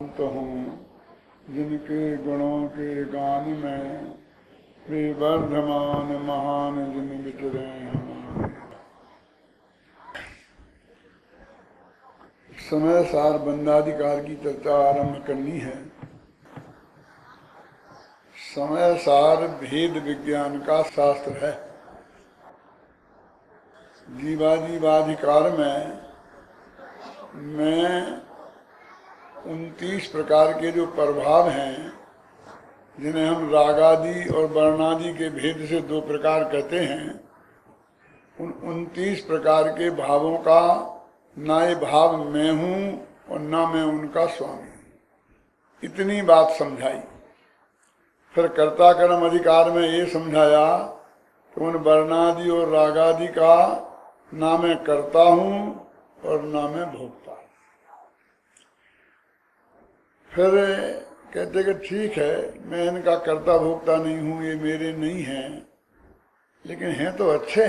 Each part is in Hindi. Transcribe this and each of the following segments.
तो हूँ जिनके गुणों के गान में वे वर्धमान महान जिन बिचरे हमारे। समय सार बंदाधिकार की चर्चा आरंभ करनी है। समय सार भेद विज्ञान का शास्त्र है। जीवाधिकार में मैं 29 प्रकार के जो प्रभाव हैं, जिन्हें हम रागादि और वर्णादि के भेद से दो प्रकार कहते हैं, उन 29 प्रकार के भावों का ना ये भाव मैं हूँ और ना मैं उनका स्वामी हूँ। इतनी बात समझाई। फिर कर्ता कर्म अधिकार में ये समझाया कि उन वर्णादि और रागादि का ना मैं करता हूँ और ना मैं भोगता हूँ। फिर कहते कि ठीक है, मैं इनका कर्ता भोगता नहीं हूँ, ये मेरे नहीं हैं, लेकिन हैं तो अच्छे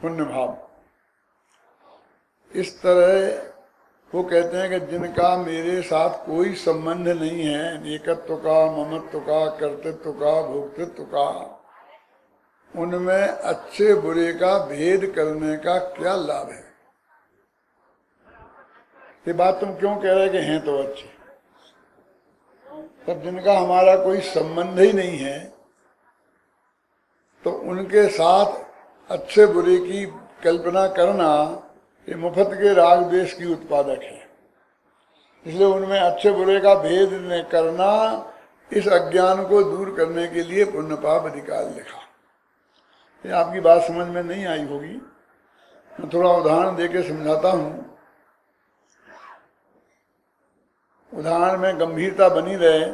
पुण्य भाव। इस तरह वो कहते हैं कि जिनका मेरे साथ कोई संबंध नहीं है, एकत्व का, ममत्व का, कर्तृत्व का, भोक्तृत्व का, उनमें अच्छे बुरे का भेद करने का क्या लाभ है? ये बात तुम क्यों कह रहे कि हैं तो अच्छे? तब जिनका हमारा कोई संबंध ही नहीं है, तो उनके साथ अच्छे बुरे की कल्पना करना ये मुफ्त के राग द्वेष की उत्पादक है। इसलिए उनमें अच्छे बुरे का भेद न करना इस अज्ञान को दूर करने के लिए पुण्य पाप अधिकार लिखा। ये आपकी बात समझ में नहीं आई होगी, मैं थोड़ा उदाहरण देके समझाता हूँ। उदाहरण में गंभीरता बनी रहे,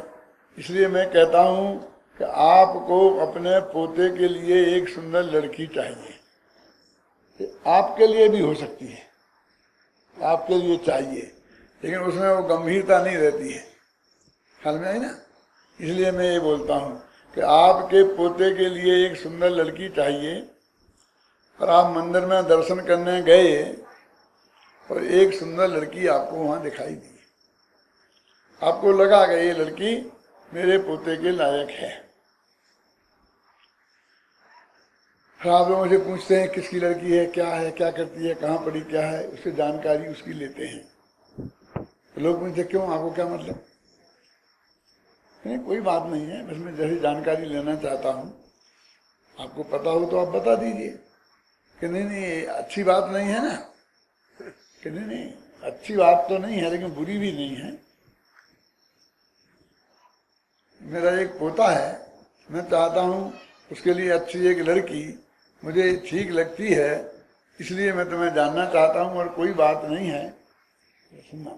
इसलिए मैं कहता हूँ कि आपको अपने पोते के लिए एक सुंदर लड़की चाहिए। आपके लिए भी हो सकती है, आपके लिए चाहिए, लेकिन उसमें वो गंभीरता नहीं रहती है। ख्याल में आई ना? इसलिए मैं ये बोलता हूँ कि आपके पोते के लिए एक सुंदर लड़की चाहिए, और आप मंदिर में दर्शन करने गए और एक सुंदर लड़की आपको वहां दिखाई दी। आपको लगा कि ये लड़की मेरे पोते के लायक है। फिर आप लोगों से पूछते हैं किसकी लड़की है, क्या है, क्या करती है, कहाँ पढ़ी, क्या है, उससे जानकारी उसकी लेते हैं। तो लोग पूछते क्यों, आपको क्या मतलब? नहीं, कोई बात नहीं है, बस मैं जैसी जानकारी लेना चाहता हूँ, आपको पता हो तो आप बता दीजिए। कि नहीं अच्छी बात नहीं है ना, कि नहीं अच्छी बात तो नहीं है, लेकिन बुरी भी नहीं है। मेरा एक पोता है, मैं चाहता हूँ उसके लिए अच्छी एक लड़की मुझे ठीक लगती है, इसलिए मैं तुम्हें जानना चाहता हूँ, और कोई बात नहीं है। सुनना,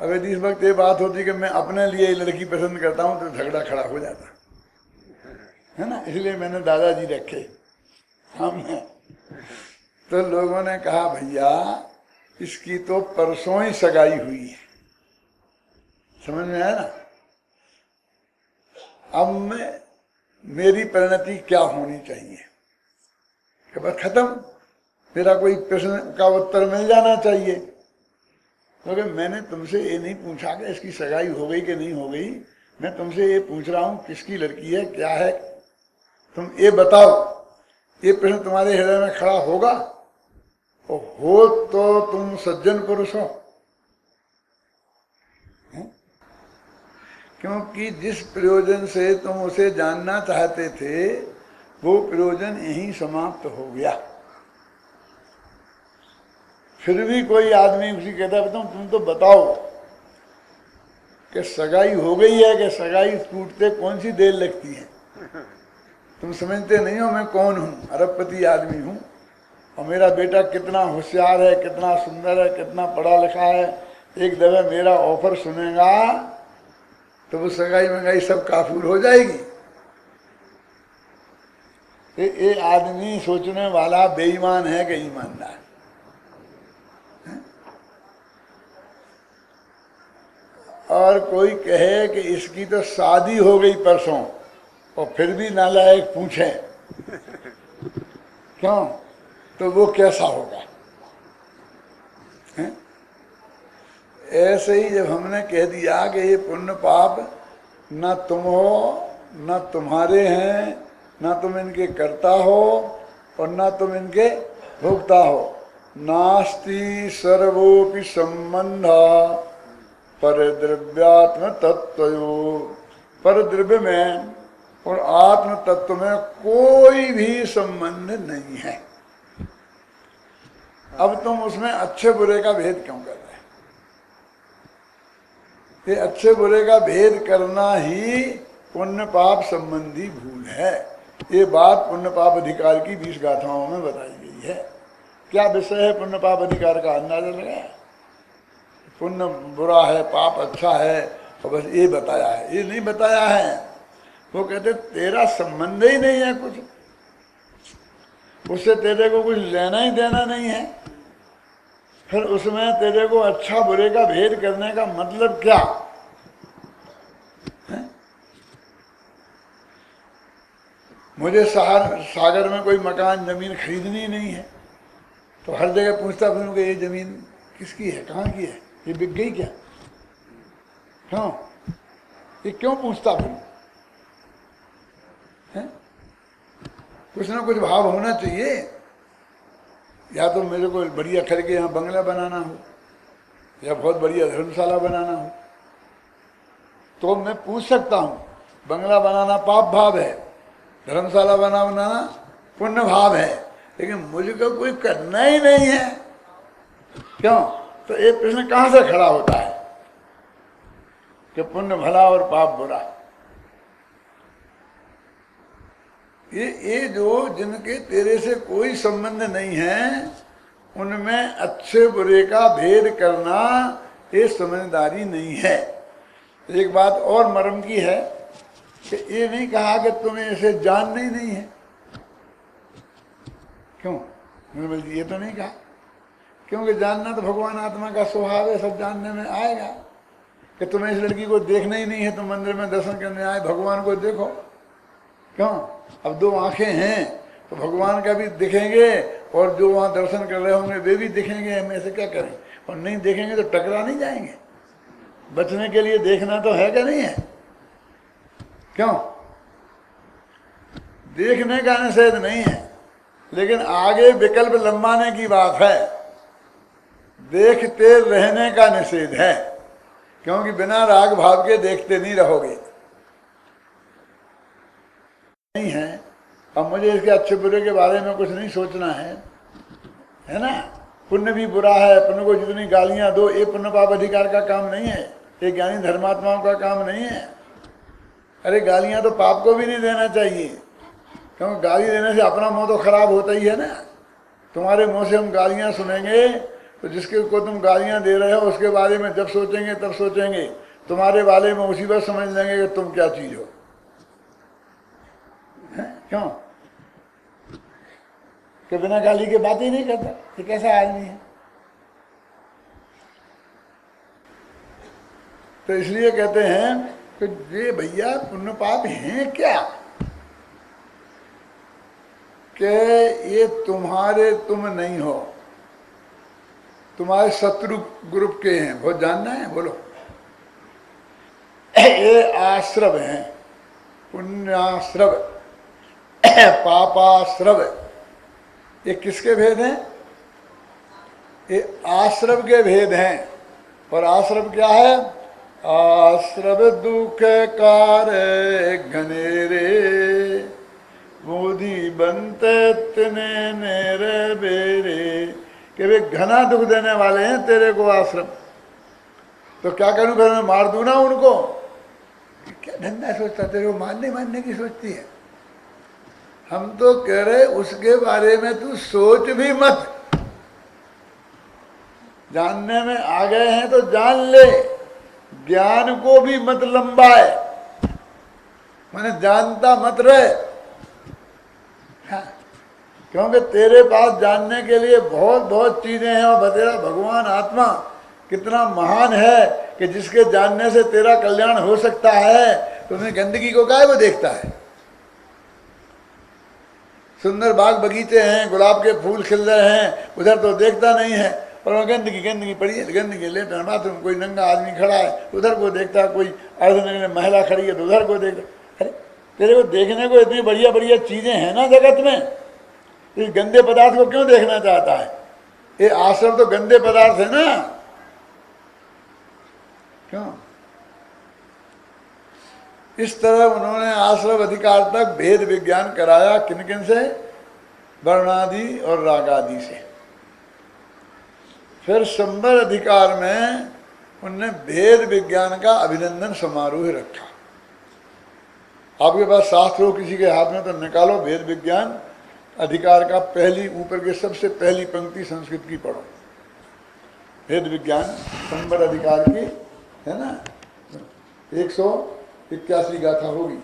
अगर जिस वक्त ये बात होती कि मैं अपने लिए लड़की पसंद करता हूँ तो झगड़ा खड़ा हो जाता है ना। इसलिए मैंने दादाजी रखे हमने। तो लोगों ने कहा भैया इसकी तो परसों ही सगाई हुई है। समझ में आया ना? अब मेरी परिणति क्या होनी चाहिए कि बस खत्म, मेरा कोई प्रश्न का उत्तर मिल जाना चाहिए। क्योंकि मैंने तुमसे ये नहीं पूछा कि इसकी सगाई हो गई कि नहीं हो गई, मैं तुमसे ये पूछ रहा हूँ किसकी लड़की है, क्या है, तुम ये बताओ। ये प्रश्न तुम्हारे हृदय में खड़ा होगा, और हो तो तुम सज्जन पुरुष हो। क्योंकि जिस प्रयोजन से तुम उसे जानना चाहते थे वो प्रयोजन यहीं समाप्त हो गया। फिर भी कोई आदमी उसी कहता है तुम तो बताओ कि सगाई हो गई है कि सगाई टूटते कौन सी देर लगती है। तुम समझते नहीं हो मैं कौन हूँ, अरबपति आदमी हूँ, और मेरा बेटा कितना होशियार है, कितना सुंदर है, कितना पढ़ा लिखा है। एक दफे मेरा ऑफर सुनेगा तो वो सगाई मंगाई सब काफूर हो जाएगी। ये आदमी सोचने वाला बेईमान है कि ईमानदार? और कोई कहे कि इसकी तो शादी हो गई परसों, और फिर भी नालायक पूछे क्यों, तो वो कैसा होगा? हैं? ऐसे ही जब हमने कह दिया कि ये पुण्य पाप न तुम हो, न तुम्हारे हैं, न तुम इनके कर्ता हो और न तुम इनके भोक्ता हो, नास्ति सर्वोपि संबंध परद्रव्यात्म तत्वयो, पर द्रव्य में और आत्म तत्व में कोई भी संबंध नहीं है। अब तुम उसमें अच्छे बुरे का भेद क्यों कर रहे? ये अच्छे बुरे का भेद करना ही पुण्य पाप संबंधी भूल है। ये बात पुण्य पाप अधिकार की 20 गाथाओं में बताई गई है। क्या विषय है पुण्य पाप अधिकार का? अंदाजा लगाया? पुण्य बुरा है, पाप अच्छा है, और बस ये बताया है। ये नहीं बताया है। वो कहते तेरा संबंध ही नहीं है कुछ, उससे तेरे को कुछ लेना ही देना नहीं है, फिर उसमें तेरे को अच्छा बुरे का भेद करने का मतलब क्या है? मुझे सागर में कोई मकान जमीन खरीदनी नहीं है, तो हर जगह पूछता फिरूं कि ये जमीन किसकी है, कहाँ की है, ये बिक गई क्या? क्यों? ये क्यों पूछता फिरूं? कुछ ना कुछ भाव होना चाहिए। या तो मेरे को बढ़िया करके यहाँ बंगला बनाना हो या बहुत बढ़िया धर्मशाला बनाना हो तो मैं पूछ सकता हूँ। बंगला बनाना पाप भाव है, धर्मशाला बनाना पुण्य भाव है, लेकिन मुझको कोई करना ही नहीं है। क्यों? तो ये प्रश्न कहाँ से खड़ा होता है कि पुण्य भला और पाप बुरा? ये जो जिनके तेरे से कोई संबंध नहीं है उनमें अच्छे बुरे का भेद करना ये समझदारी नहीं है। एक बात और मर्म की है कि ये नहीं कहा कि तुम्हें इसे जानना ही नहीं है। क्यों? ये तो नहीं कहा, क्योंकि जानना तो भगवान आत्मा का स्वभाव है, सब जानने में आएगा। कि तुम्हें इस लड़की को देखना ही नहीं है, तुम मंदिर में दर्शन करने आए, भगवान को देखो। क्यों? अब 2 आंखें हैं तो भगवान का भी दिखेंगे और जो वहाँ दर्शन कर रहे होंगे वे भी दिखेंगे। हम ऐसे क्या करें? और नहीं देखेंगे तो टकरा नहीं जाएंगे? बचने के लिए देखना तो है क्या नहीं है? क्यों? देखने का निषेध नहीं है, लेकिन आगे विकल्प लंबाने की बात है। देखते रहने का निषेध है, क्योंकि बिना राग भाव के देखते नहीं रहोगे। नहीं है। अब मुझे इसके अच्छे बुरे के बारे में कुछ नहीं सोचना है ना? पुण्य भी बुरा है, पुण्य को जितनी गालियां दो, ये पुण्य पाप अधिकार का काम नहीं है, ये ज्ञानी धर्मात्माओं का काम नहीं है। अरे गालियां तो पाप को भी नहीं देना चाहिए, क्योंकि गाली देने से अपना मुंह तो खराब होता ही है ना। तुम्हारे मुंह से हम गालियां सुनेंगे तो जिसके को तुम गालियां दे रहे हो उसके बारे में जब सोचेंगे तब सोचेंगे, तुम्हारे बारे में उसी बार समझ लेंगे कि तुम क्या चीज हो। क्यों? कि बिना गाली के बात ही नहीं करता, ये कैसा आदमी है? तो इसलिए कहते हैं कि ये भैया पुण्य पाप हैं क्या? कि ये तुम्हारे तुम नहीं हो, तुम्हारे शत्रु ग्रुप के हैं। बहुत जानना है? बोलो। ये आश्रव हैं, पुण्याश्रव पापाश्रव। ये किसके भेद हैं? ये आश्रव के भेद हैं। और आश्रव क्या है? आश्रव दुख कार्य घनेरे मोदी बनते तने नेरे बेरे। कि वे घना दुख देने वाले हैं तेरे को आश्रम। तो क्या करूं फिर? मैं मार दूं ना उनको? क्या धंधा सोचता, तेरे को मारने की सोचती है? हम तो कह रहे उसके बारे में तू सोच भी मत। जानने में आ गए हैं तो जान ले, ज्ञान को भी मत लंबाए, माने जानता मत रहे। हाँ, क्योंकि तेरे पास जानने के लिए बहुत बहुत चीजें हैं। और तेरा भगवान आत्मा कितना महान है कि जिसके जानने से तेरा कल्याण हो सकता है। तुम्हें गंदगी को काहे वो देखता है? सुंदर बाग बगीचे हैं, गुलाब के फूल खिल रहे हैं, उधर तो देखता नहीं है। और गंदगी गंदगी पड़ी है, गंदगी लेटन बाथरूम, कोई नंगा आदमी खड़ा है उधर को देखता, कोई अर्धनग्न महिला खड़ी है तो उधर को देखता। अरे तेरे को देखने को इतनी बढ़िया बढ़िया चीजें हैं ना जगत में, इस गंदे पदार्थ को क्यों देखना चाहता है? ये आश्रम तो गंदे पदार्थ है ना, क्यों? इस तरह उन्होंने आश्रम अधिकार तक भेद विज्ञान कराया। किन किन से? वर्णादि और रागादि से। फिर संवर अधिकार में उनने भेद विज्ञान का अभिनंदन समारोह रखा। आपके पास शास्त्र हो किसी के हाथ में तो निकालो भेद विज्ञान अधिकार का, पहली ऊपर के सबसे पहली पंक्ति संस्कृत की पढ़ो, भेद विज्ञान संवर अधिकार की है ना, 181 गाथा होगी।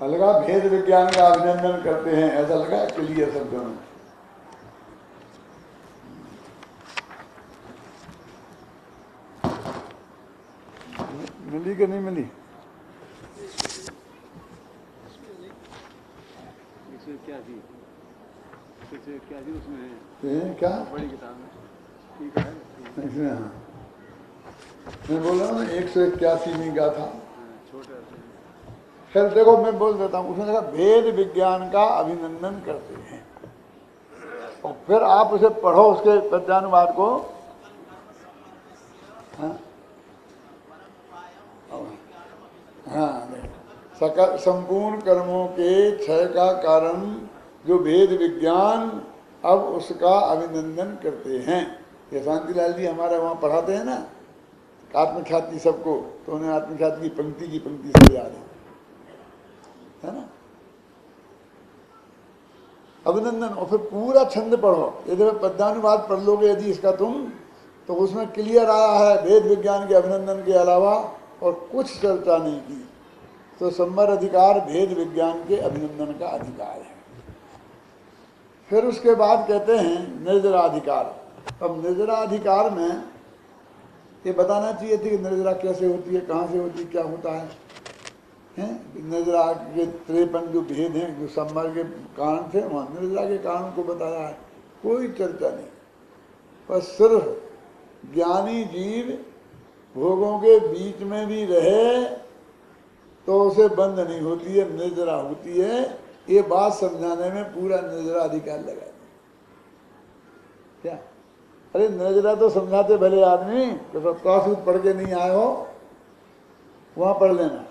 लगा भेद विज्ञान का अभिनंदन करते हैं, ऐसा लगा क्लियर शब्दों में। मिली कि नहीं मिली? क्या थी उसमें है क्या बड़ी किताब में ठीक है इसमें? हाँ मैं बोल रहा हूँ 181वीं गाथा। छोटे। फिर देखो मैं बोल देता हूँ, उसमें देखा भेद विज्ञान का अभिनंदन करते हैं, और फिर आप उसे पढ़ो उसके पद्यानुवाद को। हाँ हाँ, सकल संपूर्ण कर्मों के क्षय का कारण जो भेद विज्ञान, अब उसका अभिनंदन करते हैं। ये शांतिलाल जी हमारे वहाँ पढ़ाते हैं ना आत्मख्याति सबको, तो उन्हें आत्मख्याति की पंक्ति सब याद है ना, अभिनंदन। और फिर पूरा छंद पढ़ो, यदि पद्यानुवाद पढ़ लोगे यदि इसका तुम, तो उसमें क्लियर आया है भेद विज्ञान के अभिनंदन के अलावा और कुछ चर्चा नहीं की। तो संवर अधिकार भेद विज्ञान के अभिनंदन का अधिकार है। फिर उसके बाद कहते हैं निर्जराधिकार। अब निर्जराधिकार में ये बताना चाहिए थी कि निर्जरा कैसे होती है, कहाँ से होती है, क्या होता है, निर्जरा के 53 जो भेद हैं जो संवर के कारण थे, वहाँ निर्जरा के कारण को बताया है। कोई चर्चा नहीं, बस सिर्फ ज्ञानी जीव भोगों के बीच में भी रहे तो उसे बंद नहीं होती है, निर्जरा होती है। ये बात समझाने में पूरा निर्जरा अधिकार लगा क्या? अरे निर्जरा तो समझाते भले आदमी, तो कासूद पढ़ के नहीं आए हो वहां पढ़ लेना।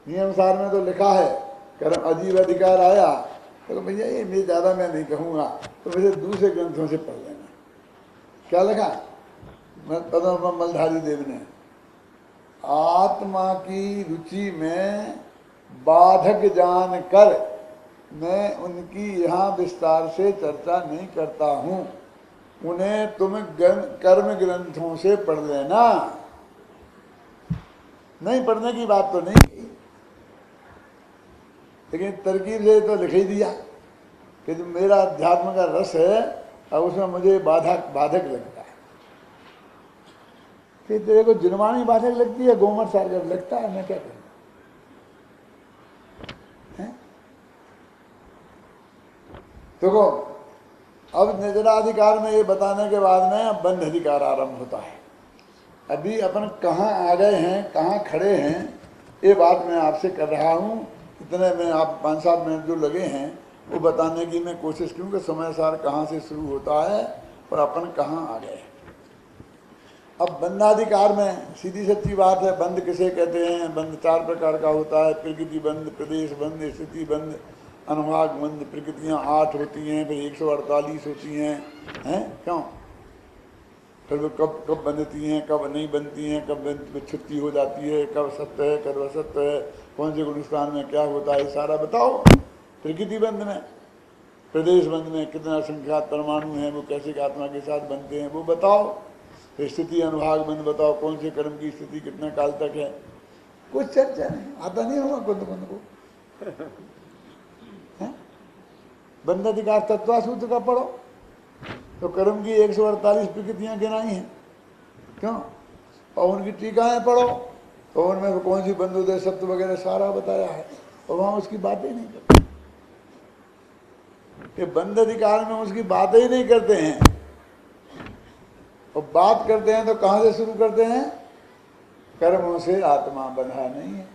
नियम सार में तो लिखा है कर्म अजीब अधिकार आया, तो भैया ये मैं ज्यादा मैं नहीं कहूंगा, तो मुझे दूसरे ग्रंथों से पढ़ लेना। क्या लिखा पद्म मलधारी देव ने? आत्मा की रुचि में बाधक जान कर मैं उनकी यहाँ विस्तार से चर्चा नहीं करता हूँ, उन्हें तुम कर्म ग्रंथों से पढ़ लेना। नहीं पढ़ने की बात तो नहीं की, लेकिन तरकीब से तो लिख ही दिया कि जो मेरा अध्यात्म का रस है और उसमें मुझे बाधक लगता है। कि तेरे को जुर्मानी बाधक लगती है, गोमर सार जब लगता है, मैं क्या करूँ? देखो अब निर्जराधिकार में ये बताने के बाद में बंध अधिकार आरंभ होता है। अभी अपन कहाँ आ गए हैं, कहाँ खड़े हैं, ये बात मैं आपसे कर रहा हूँ। इतने में आप 5-7 मिनट जो लगे हैं वो बताने की मैं कोशिश करूँ कि समय सार कहाँ से शुरू होता है और अपन कहाँ आ गए। अब बंधाधिकार में सीधी सच्ची बात है, बंध किसे कहते हैं? बंध 4 प्रकार का होता है, प्रकृति बंध, प्रदेश बंध, स्थिति बंध, अनुभाग बंध। प्रकृतियाँ 8 होती हैं, फिर 148 होती हैं, क्यों? फिर वो कब बनती हैं, कब नहीं बनती हैं, कब छुट्टी हो जाती है, कब सत्य है, कब असत्य है, कौन से गुणस्थान में क्या होता है, सारा बताओ। प्रकृति बंध में, प्रदेश बंध में कितना संख्यात परमाणु हैं, वो कैसे आत्मा के साथ बनते हैं, वो बताओ। फिर स्थिति अनुभाग बंध बताओ, कौन से कर्म की स्थिति कितने काल तक है। कुछ चर्चा नहीं, आता नहीं होगा कुछ बंध को। बंध अधिकार तत्वा सूत्र का पढ़ो तो कर्म की 148 प्रकृतियां गिनाई हैं, क्यों? और उनकी टीकाएं पढ़ो तो उनमें कौन सी बंधुदय शब्द वगैरह सारा बताया है, और वहां उसकी बातें नहीं करते। ये बंध अधिकार में उसकी बातें ही नहीं करते हैं, और बात करते हैं तो कहां से शुरू करते हैं? कर्मों से आत्मा बंधा नहीं है।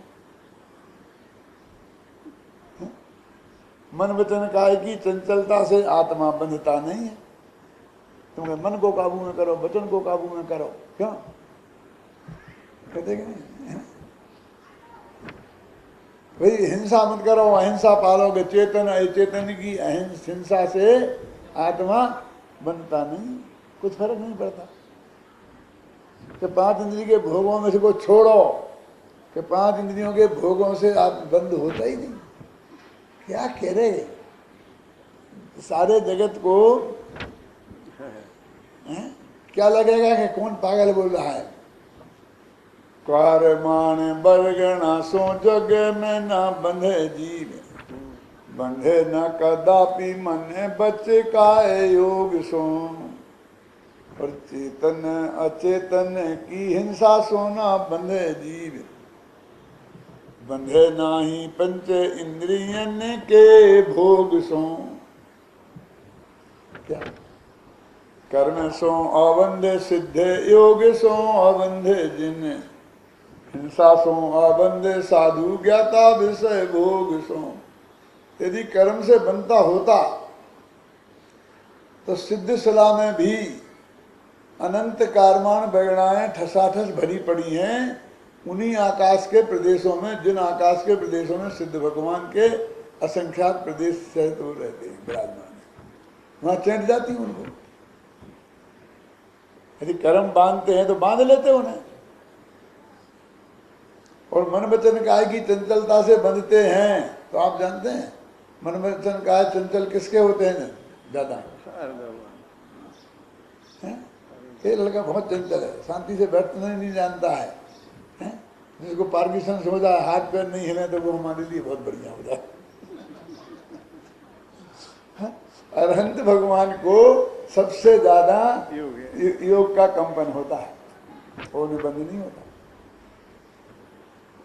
मन वचन काय की चंचलता से आत्मा बंधता नहीं है। तुम मन को काबू में करो, वचन को काबू में करो, क्यों कहते कि नहीं? भाई हिंसा मत करो, अहिंसा पालोगे, चेतन अचेतन की हिंसा से आत्मा बनता नहीं, कुछ फर्क नहीं पड़ता। कि 5 इंद्रिय के भोगों में से को छोड़ो, कि 5 इंद्रियों के भोगों से आप बंद होता ही नहीं। क्या कह रहे सारे जगत को क्या लगेगा कि कौन पागल बोल रहा है? मान बरगना सो जग में ना बंधे जीव, बंधे न कदापि मन बच काय योग सो, और चेतन अचेतन की हिंसा सोना बंधे जीव, बंधे नाही पंच इंद्रियन के भोग सो। क्या? कर्म सो अबंधे सिद्धे योग सो अबंधे जिन, हिंसा सो अबंधे साधु ज्ञाता विषय भोग सो। यदि कर्म से बनता होता तो सिद्ध सलाह में भी अनंत कारमान बगड़ाएं ठसाठस भरी पड़ी हैं। उन्हीं आकाश के प्रदेशों में, जिन आकाश के प्रदेशों में सिद्ध भगवान के असंख्यात प्रदेश सहित हो रहते हैं विराजमान, वहां चैंट जाती उनको। यदि कर्म बांधते हैं तो बांध लेते उन्हें, और मन वचन काय की चंचलता से बंधते हैं। तो आप जानते हैं मन वचन काय चंचल किसके होते हैं ज्यादा? ये लड़का बहुत चंचल है, शांति से बैठना नहीं जानता है, जिसको पार्किंसन हो जाए, हाथ पैर नहीं हिले, तो वो हमारे लिए बहुत बढ़िया हो जाए। अरहंत भगवान को सबसे ज्यादा योग का कंपन होता है, वो निबंध नहीं होता।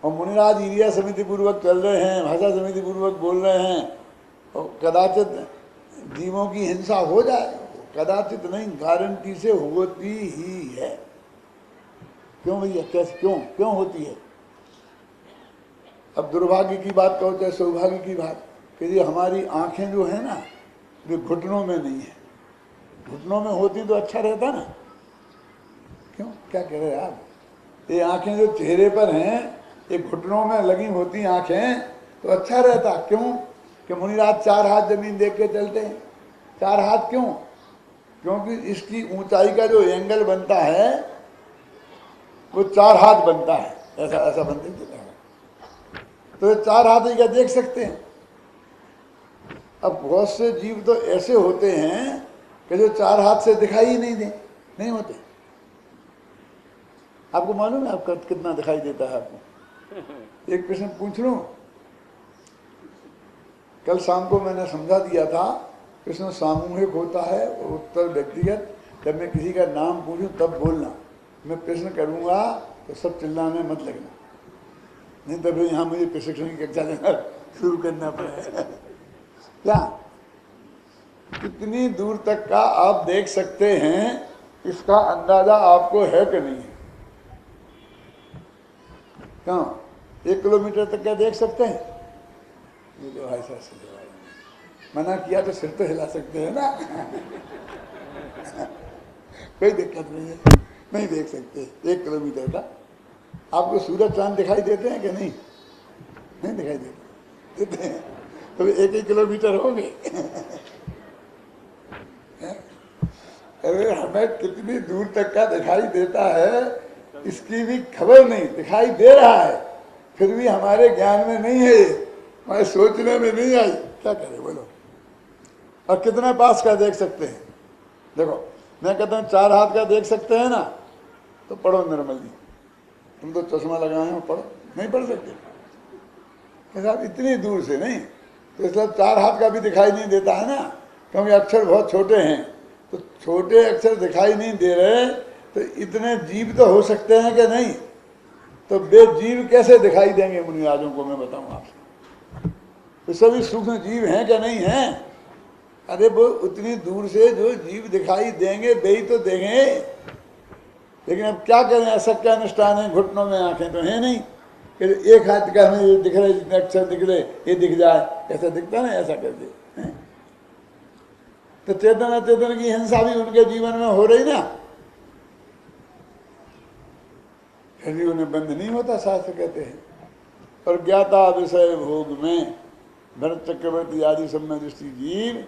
और मुनिराज ईरिया समिति पूर्वक चल रहे हैं, भाषा समिति पूर्वक बोल रहे हैं, और कदाचित जीवों की हिंसा हो जाए, कदाचित नहीं, गारंटी से होती ही है। क्यों भैया? कैसे? क्यों होती है? अब दुर्भाग्य की बात कहो चाहे सौभाग्य की बात, कि ये हमारी आंखें जो है ना, वे घुटनों में नहीं है। घुटनों में होती तो अच्छा रहता ना। क्यों? क्या कह रहे हैं आप? ये आंखें जो चेहरे पर हैं, ये घुटनों में लगी होती आंखें तो अच्छा रहता। क्यों? कि मुनिराज 4 हाथ जमीन देख के चलते हैं। 4 हाथ क्यों? क्योंकि इसकी ऊंचाई का जो एंगल बनता है वो 4 हाथ बनता है, ऐसा बनते हैं। तो ये 4 हाथ ही क्या देख सकते हैं। अब बहुत से जीव तो ऐसे होते हैं कि जो 4 हाथ से दिखाई ही नहीं होते। आपको मालूम है आपका कितना दिखाई देता है आपको? एक प्रश्न पूछ लूं? कल शाम को मैंने समझा दिया था, कृष्ण सामूहिक होता है और उत्तर व्यक्तिगत। जब मैं किसी का नाम पूछूं तब बोलना, मैं प्रश्न करूंगा तो सब चिल्लाने मत लगना, नहीं तो फिर यहाँ मुझे प्रशिक्षण की कक्षा देना शुरू करना पड़ेगा। क्या? कितनी दूर तक का आप देख सकते हैं, इसका अंदाजा आपको है कि नहीं है? क्यों? 1 किलोमीटर तक क्या देख सकते हैं? ये जो भाई साहब से मना किया तो सिर तो हिला सकते हैं ना। कोई दिक्कत नहीं है, नहीं देख सकते 1 किलोमीटर का। आपको सूरज चांद दिखाई देते हैं कि नहीं? नहीं दिखाई देते हैं, तो 1 किलोमीटर हो गए। अरे हमें कितनी दूर तक का दिखाई देता है इसकी भी खबर नहीं, दिखाई दे रहा है फिर भी हमारे ज्ञान में नहीं है, हमारे सोचने में नहीं आई। क्या करें बोलो? और कितने पास का देख सकते हैं? देखो मैं कहता हूँ 4 हाथ का देख सकते हैं ना, तो पढ़ो निर्मल जी। तुम तो चश्मा लगाए हो, पढ़ो। नहीं पढ़ सकते साहब, इतनी दूर से नहीं, तो इसलिए 4 हाथ का भी दिखाई नहीं देता है ना, क्योंकि अक्षर बहुत छोटे हैं। तो छोटे अक्षर दिखाई नहीं दे रहे तो इतने जीव तो हो सकते हैं कि नहीं? तो बेजीव कैसे दिखाई देंगे मुनिराजों को, मैं बताऊं आपसे। तो सभी सूक्ष्म जीव हैं कि नहीं हैं? अरे वो उतनी दूर से जो जीव दिखाई देंगे वे ही तो देंगे। लेकिन अब क्या करें, असत्य अनुष्ठान है, घुटनों में आंखें तो है नहीं कि एक हाथ का हमें ये दिख रहे, जितने अक्षर दिख रहे ये दिख जाए, ऐसा दिखता ना, ऐसा कर दे। तो चेतन अचेतन की हिंसा भी उनके जीवन में हो रही ना, फिर भी उन्हें बंद नहीं होता, शास्त्र कहते हैं। और ज्ञाता विषय भोग में भरत चक्रवर्ती आदि सब में दृष्टि जीव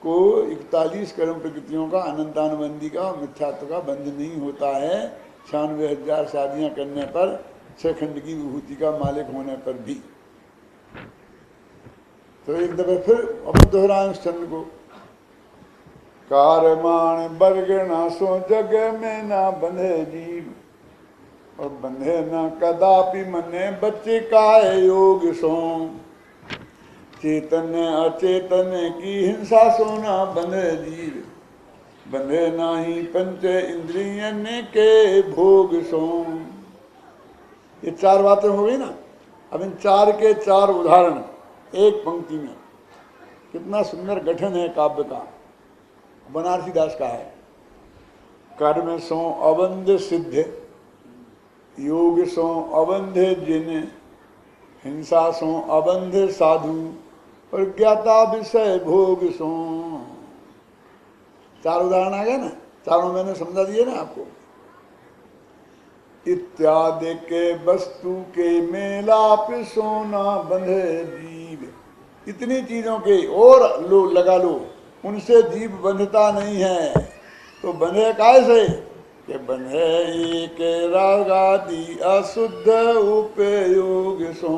को 41 कर्म प्रकृतियों का, अनंतानुबंधी का, मिथ्यात्व का बंध नहीं होता है। 96,000 शादियां करने पर, 6 खंड की विभूति का मालिक होने पर भी। तो एक दफे फिर अपन दोहराएं उस चंद्र को। कारमान वर्ग ना सो जग में ना बंधे जीव, और बंधे न कदापि मने बच्चे काय योग सो। चेतन अचेतन की हिंसा सोना बंधे जीव, बंधे नाही पंच इंद्रियन के भोग सो। ये 4 बातें हो गई ना। अब इन 4 के 4 उदाहरण एक पंक्ति में। कितना सुंदर गठन है काव्य का, बनारसी दास का है। कर्म सो अबंध सिद्ध, योग सो अबंध जिन, हिंसा सो अबंध साधु, और ज्ञाता विषय भोग सो। 4 उदाहरण आ गए ना, चारों मैंने समझा दिए ना आपको। इत्यादि के वस्तु के मेलाप सोना बंधे जीव। इतनी चीजों के और लो लगा लो, उनसे जीव बंधता नहीं है। तो बंधे कैसे? कि बंधे एक रागादि अशुद्ध उपयोग सो।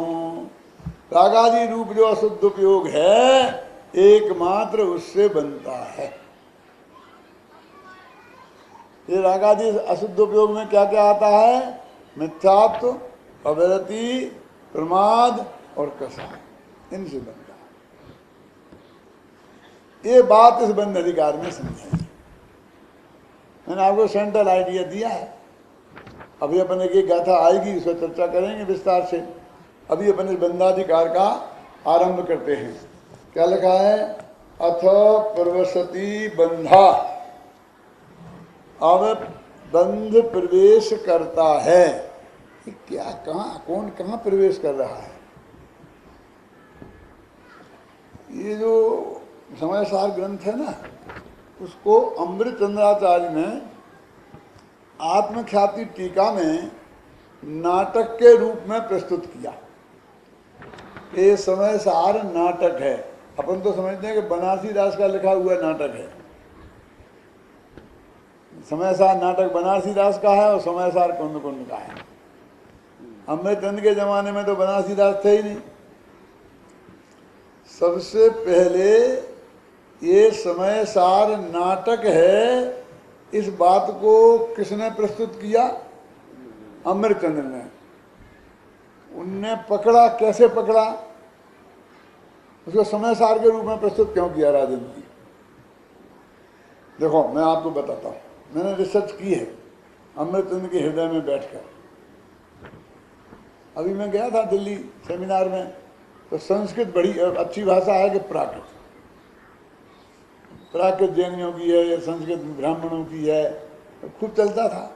रागादि रूप जो अशुद्ध उपयोग है, एकमात्र उससे बनता है। ये रागादि अशुद्ध उपयोग में क्या क्या आता है? मिथ्यात्व, अविरति, प्रमाद और कसाय, इनसे बनता है। ये बात इस बंध अधिकार में समझाई। मैंने आपको सेंट्रल आइडिया दिया है। अभी अपन एक गाथा आएगी, उस पर चर्चा करेंगे विस्तार से। अभी अपन इस बंधाधिकार का आरंभ करते हैं। क्या लिखा है? अथ प्रवसति बंधा। अब बंध प्रवेश करता है। क्या, कहाँ, कौन कहाँ प्रवेश कर रहा है? ये जो समयसार ग्रंथ है ना, उसको अमृत चंद्राचार्य ने आत्मख्याति टीका में नाटक के रूप में प्रस्तुत किया। ये समयसार नाटक है। अपन तो समझते हैं कि बनारसी दास का लिखा हुआ नाटक है। समयसार नाटक बनारसी दास का है और समयसार कुंद कुंड का है। अमृतचंद के जमाने में तो बनारसी दास थे ही नहीं। सबसे पहले ये समयसार नाटक है, इस बात को किसने प्रस्तुत किया? अमृतचंद्र ने। उनने पकड़ा, कैसे पकड़ा? उसको समयसार के रूप में प्रस्तुत क्यों किया राजन जी? देखो मैं आपको बताता हूँ, मैंने रिसर्च की है अमृतचंद्र के हृदय में बैठकर। अभी मैं गया था दिल्ली सेमिनार में, तो संस्कृत बड़ी अच्छी भाषा है कि प्राकृत। प्राकृत जैनियों की है या संस्कृत ब्राह्मणों की है, तो खूब चलता था।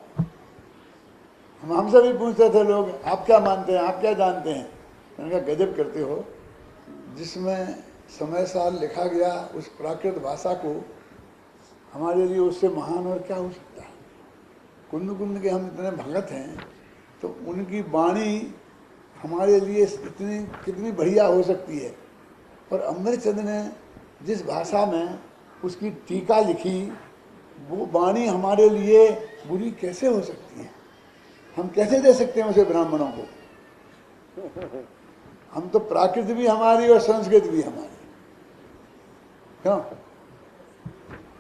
हमसे भी पूछते थे लोग, आप क्या मानते हैं, आप क्या जानते हैं? मैंने कहा गजब करते हो, जिसमें समयसार लिखा गया उस प्राकृत भाषा को, हमारे लिए उससे महान और क्या हो सकता है। कुंद कुंड के हम इतने भगत हैं, तो उनकी वाणी हमारे लिए इतनी कितनी बढ़िया हो सकती है। और अमृतचंद्र ने जिस भाषा में उसकी टीका लिखी, वो वाणी हमारे लिए बुरी कैसे हो सकती है? हम कैसे दे सकते हैं उसे ब्राह्मणों को? हम तो प्राकृत भी हमारी और संस्कृत भी हमारी, क्यों?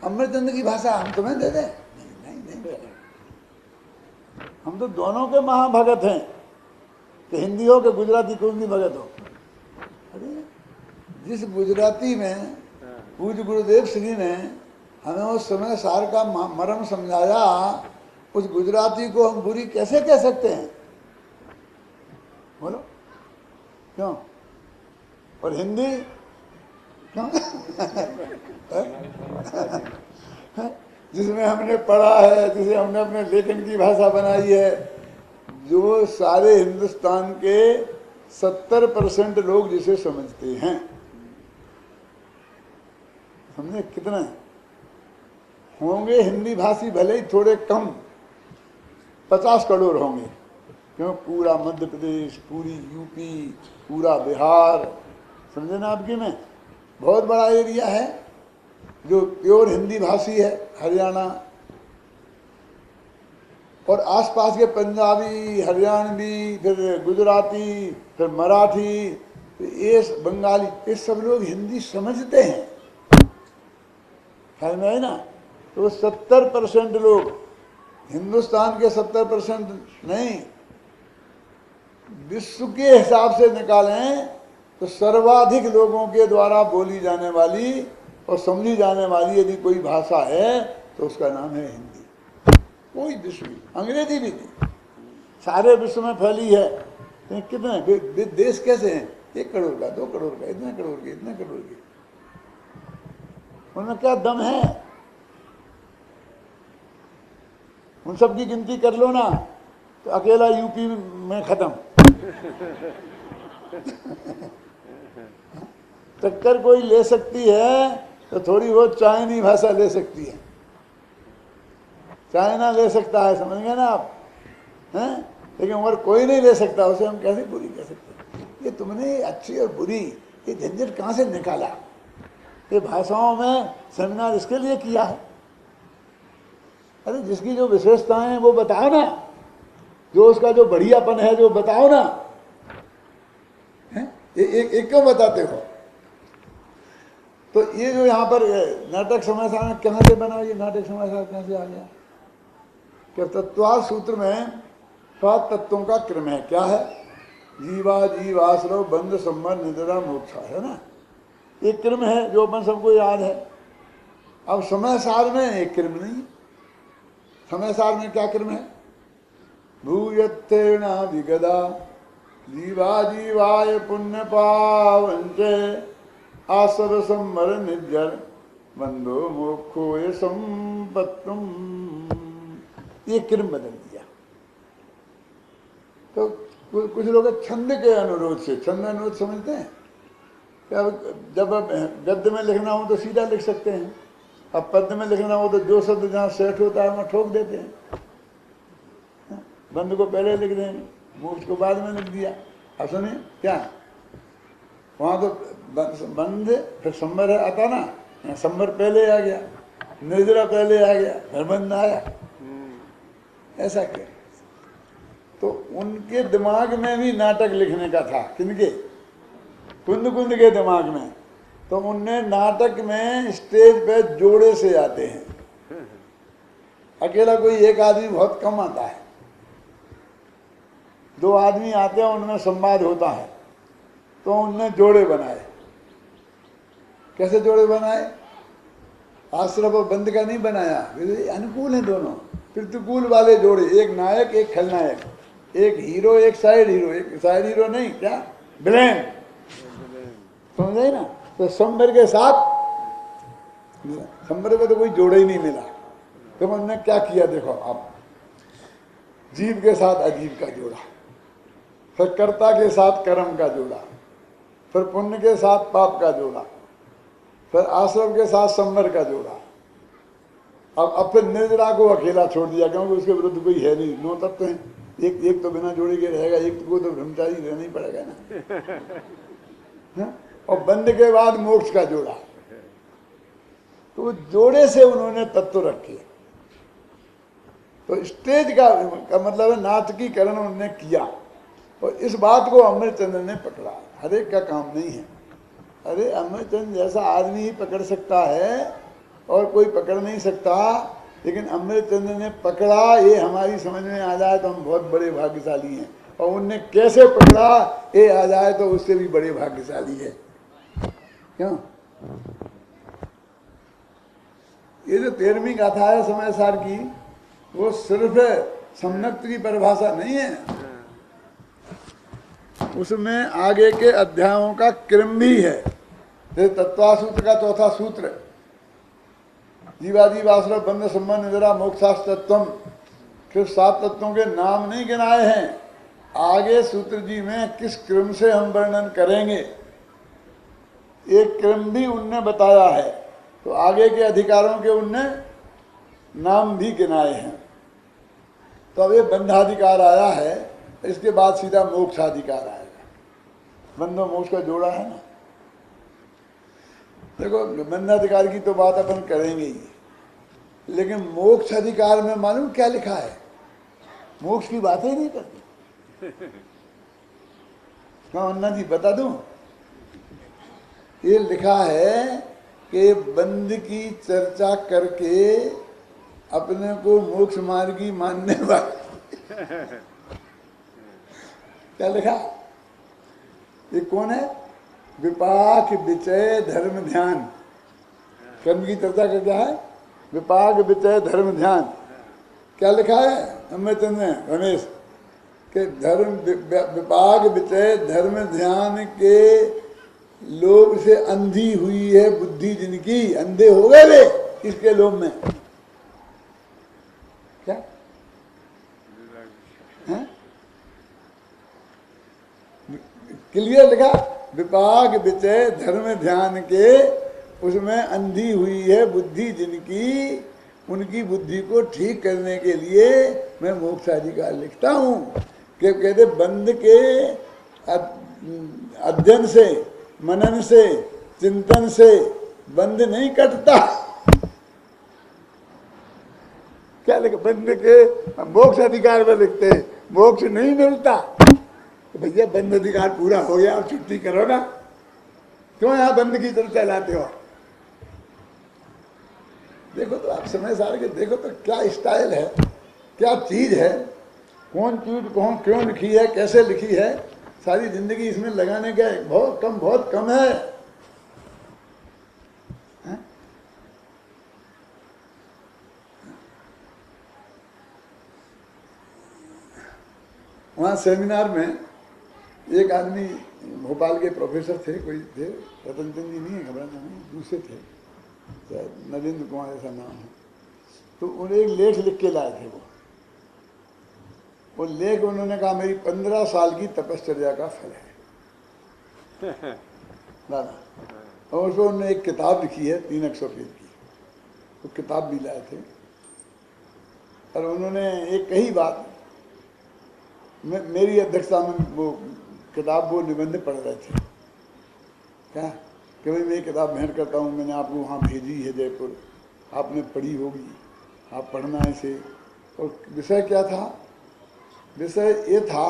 अमृतचंद्र की भाषा हम तुम्हें दे दें? नहीं नहीं नहीं, हम तो दोनों के महाभगत हैं, कि हिंदी हो कि गुजराती, कोई भी भगत हो। अरे जिस गुजराती में पूज्य गुरुदेव श्री ने हमें उस समय सार का मर्म समझाया, उस गुजराती को हम बुरी कैसे कह सकते हैं? बोलो क्यों? और हिंदी क्यों? जिसमें हमने पढ़ा है, जिसे हमने अपने लेखन की भाषा बनाई है, जो सारे हिंदुस्तान के 70% लोग जिसे समझते हैं, हमने कितना होंगे हिंदी भाषी, भले ही थोड़े कम, 50 करोड़ होंगे। क्यों? पूरा मध्य प्रदेश, पूरी यूपी, पूरा बिहार, समझे ना आपकी में, बहुत बड़ा एरिया है जो प्योर हिंदी भाषी है। हरियाणा और आसपास के पंजाबी, हरियाणवी, फिर गुजराती, फिर मराठी, ये बंगाली, ये सब लोग हिंदी समझते हैं, ख्याल में है ना? तो 70% लोग, हिंदुस्तान के 70% नहीं, विश्व के हिसाब से निकालें तो सर्वाधिक लोगों के द्वारा बोली जाने वाली और समझी जाने वाली यदि कोई भाषा है तो उसका नाम है हिंदी। कोई विश्व, अंग्रेजी भी नहीं, सारे विश्व में फैली है। तो कितने देश कैसे हैं? 1 करोड़ का, 2 करोड़ का, इतने करोड़ के, इतने करोड़ के, उनमें क्या दम है? उन सब की गिनती कर लो ना तो अकेला यूपी में खत्म। टक्कर कोई ले सकती है तो थोड़ी बहुत चाइनी भाषा ले सकती है, चाइना ले सकता है, समझ गए ना आप हैं? लेकिन और कोई नहीं ले सकता, उसे हम कैसे बुरी कह सकते? ये तुमने अच्छी और बुरी ये झंझट कहाँ से निकाला? ये भाषाओं में सेमिनार इसके लिए किया है। अरे जिसकी जो विशेषताएं हैं वो बताओ ना, जो उसका जो बढ़ियापन है जो बताओ ना, एक क्यों बताते हो? तो ये जो यहाँ पर नाटक समाचार कहाँ से बना? ये नाटक समाचार कहाँ से आ गया? क्या तत्वार सूत्र में 5 तत्वों का क्रम है, क्या है? जीवा, जीव, आश्रव, बंध, संबर, निद्रा, मोक्ष, है ना? एक क्रम है जो अपन सबको याद है। अब समय सार में एक क्रम नहीं। समय सार में क्या क्रम है? भूयत्तेना विगदा जीवा जीवाय पुण्य पावंचे आसर संबर निज्जर बंधो मोक्षो ये संपत्तुम। ये क्रम बदल दिया। तो कुछ लोग छंद के अनुरोध से, छंद अनुरोध समझते हैं? जब गद्य में लिखना हो तो सीधा लिख सकते हैं, अब पद्य में लिखना हो तो जो शब्द जहाँ सेट होता है वहाँ ठोक देते हैं। बंद को पहले लिख देंगे, मोक्ष को बाद में लिख दिया। अब सुनिए क्या, वहाँ तो बंद फिर संबर है आता ना, संबर पहले आ गया, निर्जरा पहले आ गया, फिर बंद आया, ऐसा क्या? तो उनके दिमाग में भी नाटक लिखने का था। किनके? कुंद कुंद के दिमाग में। तो उनने नाटक में स्टेज पे जोड़े से आते हैं, अकेला कोई एक आदमी बहुत कम आता है, 2 आदमी आते हैं, उनमें संवाद होता है। तो उनने जोड़े बनाए। कैसे जोड़े बनाए? आश्रव और बंद का नहीं बनाया, अनुकूल हैं दोनों, प्रतिकूल वाले जोड़े, एक नायक एक खलनायक, एक हीरो एक साइड हीरो, एक साइड हीरो नहीं, क्या विलेन, समझे ना? तो संबर के साथ, संबर को तो कोई जोड़ा ही नहीं मिला। तो उन्होंने क्या किया देखो आप, जीव के साथ अजीब का जोड़ा, फिर कर्ता के साथ कर्म का जोड़ा, फिर पुण्य के साथ पाप का जोड़ा, फिर आश्रम के साथ संबर का जोड़ा। अब फिर निर्जरा को अकेला छोड़ दिया, क्योंकि उसके विरुद्ध कोई है नहीं, 9 तत्व हैं, एक तो बिना जोड़े के रहेगा, एक को तो ब्रह्मचारी रहना ही पड़ेगा ना। और बंद के बाद मोक्ष का जोड़ा। तो जोड़े से उन्होंने तत्व रखे। तो स्टेज का मतलब है नाटकीकरण उन्होंने किया, और इस बात को अमृतचंद्र ने पकड़ा। हर एक का काम नहीं है। अरे अमृतचंद्र जैसा आदमी ही पकड़ सकता है और कोई पकड़ नहीं सकता, लेकिन अमृतचंद्र ने पकड़ा, ये हमारी समझ में आ जाए तो हम बहुत बड़े भाग्यशाली हैं, और उनने कैसे पकड़ा ये आ जाए तो उससे भी बड़े भाग्यशाली है। क्यों? ये जो 13वीं गाथा है समय सार की, वो सिर्फ सम्यक्त की परिभाषा नहीं है, उसमें आगे के अध्यायों का क्रम भी है। जैसे तत्वासूत्र का चौथा सूत्र जीवादि वासना बंध संबंध निद्रा मोक्षास तत्वम, फिर 7 तत्वों के नाम नहीं गिनाए हैं। आगे सूत्र जी में किस क्रम से हम वर्णन करेंगे एक क्रम भी उनने बताया है, तो आगे के अधिकारों के उनने नाम भी गिनाए हैं। तो अब ये बंधाधिकार आया है, इसके बाद सीधा मोक्षाधिकार आएगा। बंधो मोक्ष का जोड़ा है ना। देखो बंधाधिकार की तो बात अपन करेंगे ही, लेकिन मोक्ष अधिकार में मालूम क्या लिखा है? मोक्ष की बात ही नहीं करती। क्या अन्ना जी बता दूं? ये लिखा है कि बंध की चर्चा करके अपने को मोक्ष मार्गी मानने वाले क्या लिखा? ये कौन है? विपाक विचय धर्म ध्यान। कर्म की चर्चा कर क्या है? विपाक विचय धर्म ध्यान। क्या लिखा है अमृत में रमेश के धर्म विपाक विचय धर्म ध्यान के लोभ से अंधी हुई है बुद्धि जिनकी, अंधे हो गए वे इसके लोभ में। क्या है? क्लियर लिखा, विपाक विचय धर्म ध्यान के उसमें अंधी हुई है बुद्धि जिनकी, उनकी बुद्धि को ठीक करने के लिए मैं मोक्षाधिकार लिखता हूं। कि कहते बंध के अध्ययन से, मनन से, चिंतन से बंध नहीं कटता। क्या लिखा? बंध के मोक्ष अधिकार में लिखते मोक्ष नहीं मिलता। तो भैया बंध अधिकार पूरा हो गया, अब छुट्टी करो ना, क्यों यहाँ बंध की चर्चा लाते हो? देखो तो आप समय सार के देखो तो क्या स्टाइल है, क्या चीज है, कौन चीज कौन क्यों लिखी है, कैसे लिखी है, सारी जिंदगी इसमें लगाने का बहुत कम है। वहाँ सेमिनार में एक आदमी भोपाल के प्रोफेसर थे, कोई थे, रतन चंद जी नहीं है, घबराना नहीं, दूसरे थे, नरेंद्र कुमार ऐसा नाम है। तो उन्हें एक लेख लिख के लाए थे। वो लेख उन्होंने कहा मेरी 15 साल की तपश्चर्या का फल है दादा। और उसको उन्होंने एक किताब लिखी है 300 पेज की, वो किताब भी लाए थे। और उन्होंने एक कही बात, मेरी अध्यक्षता में वो किताब, वो निबंध पढ़ रहे थे। क्या कि भाई मैं किताब भेंट करता हूँ, मैंने आपको वहाँ भेजी है जयपुर, आपने पढ़ी होगी, आप पढ़ना इसे। और विषय क्या था? विषय ये था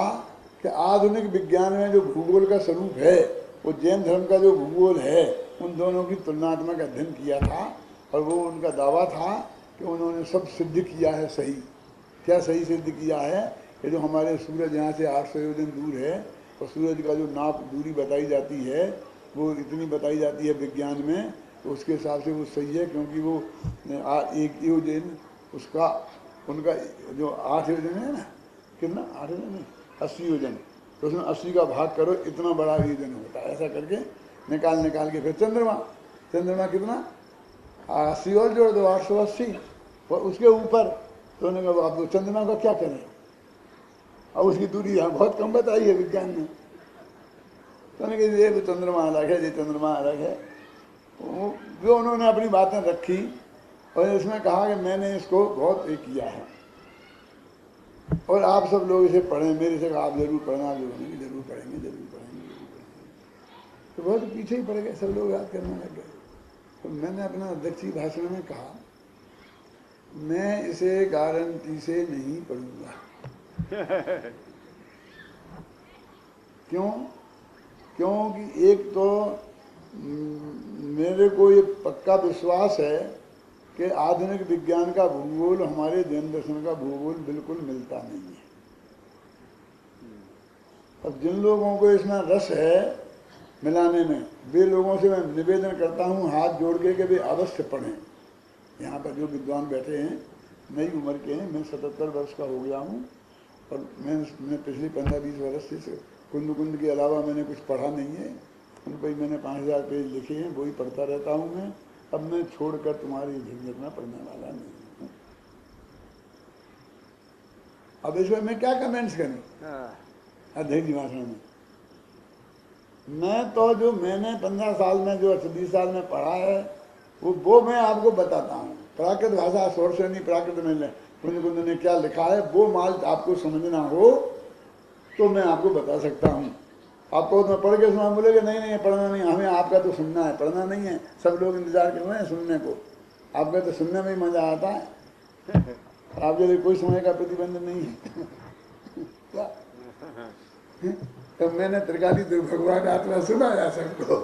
कि आधुनिक विज्ञान में जो भूगोल का स्वरूप है, वो जैन धर्म का जो भूगोल है, उन दोनों की तुलनात्मक अध्ययन किया था। और वो उनका दावा था कि उन्होंने सब सिद्ध किया है सही। क्या सही सिद्ध किया है? कि जो हमारे सूरज यहाँ से 800 योजन दूर है, और सूरज का जो नाप दूरी बताई जाती है वो इतनी बताई जाती है विज्ञान में, तो उसके हिसाब से वो सही है। क्योंकि वो एक योजन उसका, उनका जो 8 योजन है ना, कितना 8 योजन नहीं 80 योजन, तो उसमें 80 का भाग करो, इतना बड़ा योजन होता है। ऐसा करके निकाल के फिर चंद्रमा कितना 80 और जोड़ दो 880, और उसके ऊपर तो उन्होंने कहा आप चंद्रमा का क्या करें, और उसकी दूरी यहाँ बहुत कम बताई है विज्ञान ने। तो उन्होंने कहा ये चंद्रमा अलग है, ये चंद्रमा अलग है। जो उन्होंने अपनी बातें रखी और इसमें कहा कि मैंने इसको बहुत ये किया है और आप सब लोग इसे पढ़ें, मेरे से आप जरूर पढ़ना, आप लोगों ने जरूर पढ़ेंगे। तो बहुत पीछे ही पड़ गए, सब लोग याद करने लग गए। तो मैंने अपना अध्यक्षीय भाषण में कहा मैं इसे गारंटी से नहीं पढ़ूंगा। क्यों? क्योंकि एक तो मेरे को ये पक्का विश्वास है कि आधुनिक विज्ञान का भूगोल हमारे जैन दर्शन का भूगोल बिल्कुल मिलता नहीं है। अब जिन लोगों को इसमें रस है मिलाने में, वे लोगों से मैं निवेदन करता हूँ हाथ जोड़ के कि वे अवश्य पढ़ें। यहाँ पर जो विद्वान बैठे हैं नई उम्र के हैं, मैं 77 वर्ष का हो गया हूँ और मैं पिछले 15-20 वर्ष से कुंद के अलावा मैंने कुछ पढ़ा नहीं है। उन पर मैंने 5000 पेज लिखे हैं, वही पढ़ता रहता हूँ मैं। अब मैं छोड़कर तुम्हारी झंझट में पढ़ने वाला नहीं हूँ। अब इसमें मैं क्या कमेंट्स करूँ अध्ययन भाषण में? मैं तो जो मैंने 15 साल में जो 20 साल में पढ़ा है वो मैं आपको बताता हूँ। प्राकृत भाषा स्वर से नहीं, प्राकृत में कुंद ने क्या लिखा है वो माल आपको समझना हो तो मैं आपको बता सकता हूँ। आपको मैं पढ़ के सुना, बोलेगे नहीं पढ़ना नहीं, हमें आपका तो सुनना है, पढ़ना नहीं है। सब लोग इंतजार कर रहे हैं सुनने को, आपका तो सुनने में ही मजा आता है। आपके लिए कोई समय का प्रतिबंध नहीं है। क्या तो मैंने त्रिकाली भगवान आत्मा सुनाया सबको।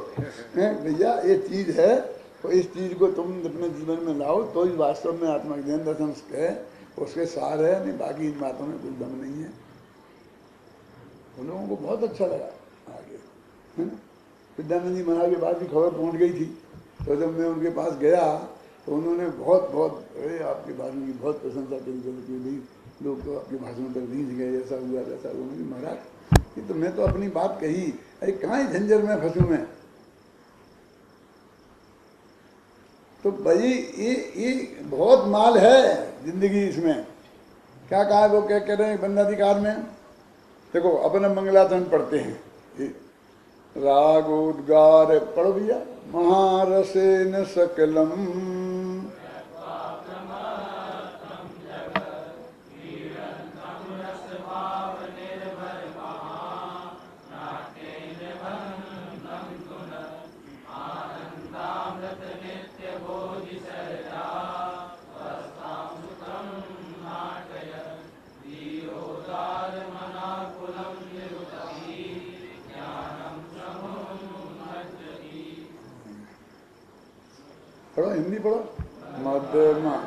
भैया ये चीज है तो इस चीज को तुम अपने जीवन में लाओ तो ही वास्तव में आत्मा ज्ञान दर्शन है, उसके सार है। नहीं बाकी इन बातों में कोई दम नहीं है। उन लोगों को बहुत अच्छा लगा आगे। विद्यानंद जी महाराज के बाद भी खबर पहुंच गई थी, तो जब मैं उनके पास गया तो उन्होंने बहुत आपके भाषण की बहुत प्रशंसा करी। कि भाई लोग तो आपके भाषण पर रीझ गए, ऐसा हुआ वैसा हुआ। महाराज ये तो मैं तो अपनी बात कही, अरे कहाँ झंझर में फंसू मैं। तो भाई ये बहुत माल है जिंदगी इसमें। क्या कहा वो क्या कह रहे हैं बंधाधिकार में? देखो अपन मंगलाचरण पढ़ते हैं, रागोद्गार पढ़ो भैया। महारसेन सकलम पढ़ो, हिंदी पढ़ो। मध्यमा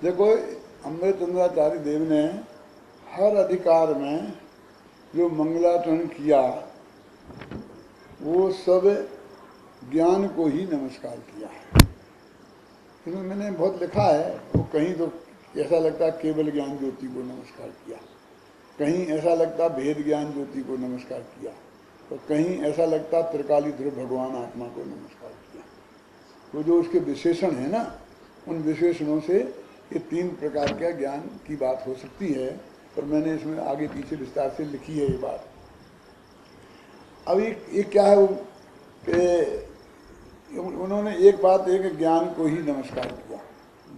देखो अमृतचंद्राचार्य देव ने हर अधिकार में जो मंगलाचरण किया वो सब ज्ञान को ही नमस्कार किया है। इसमें मैंने बहुत लिखा है, वो कहीं तो ऐसा लगता केवल ज्ञान ज्योति को नमस्कार किया, कहीं ऐसा लगता भेद ज्ञान ज्योति को नमस्कार किया, तो कहीं ऐसा लगता त्रिकाली ध्रुव भगवान आत्मा को नमस्कार किया। वो जो उसके विशेषण है ना, उन विशेषणों से ये 3 प्रकार का ज्ञान की बात हो सकती है। और मैंने इसमें आगे पीछे विस्तार से लिखी है ये बात। अब ये क्या है कि उन्होंने एक बात एक ज्ञान को ही नमस्कार किया।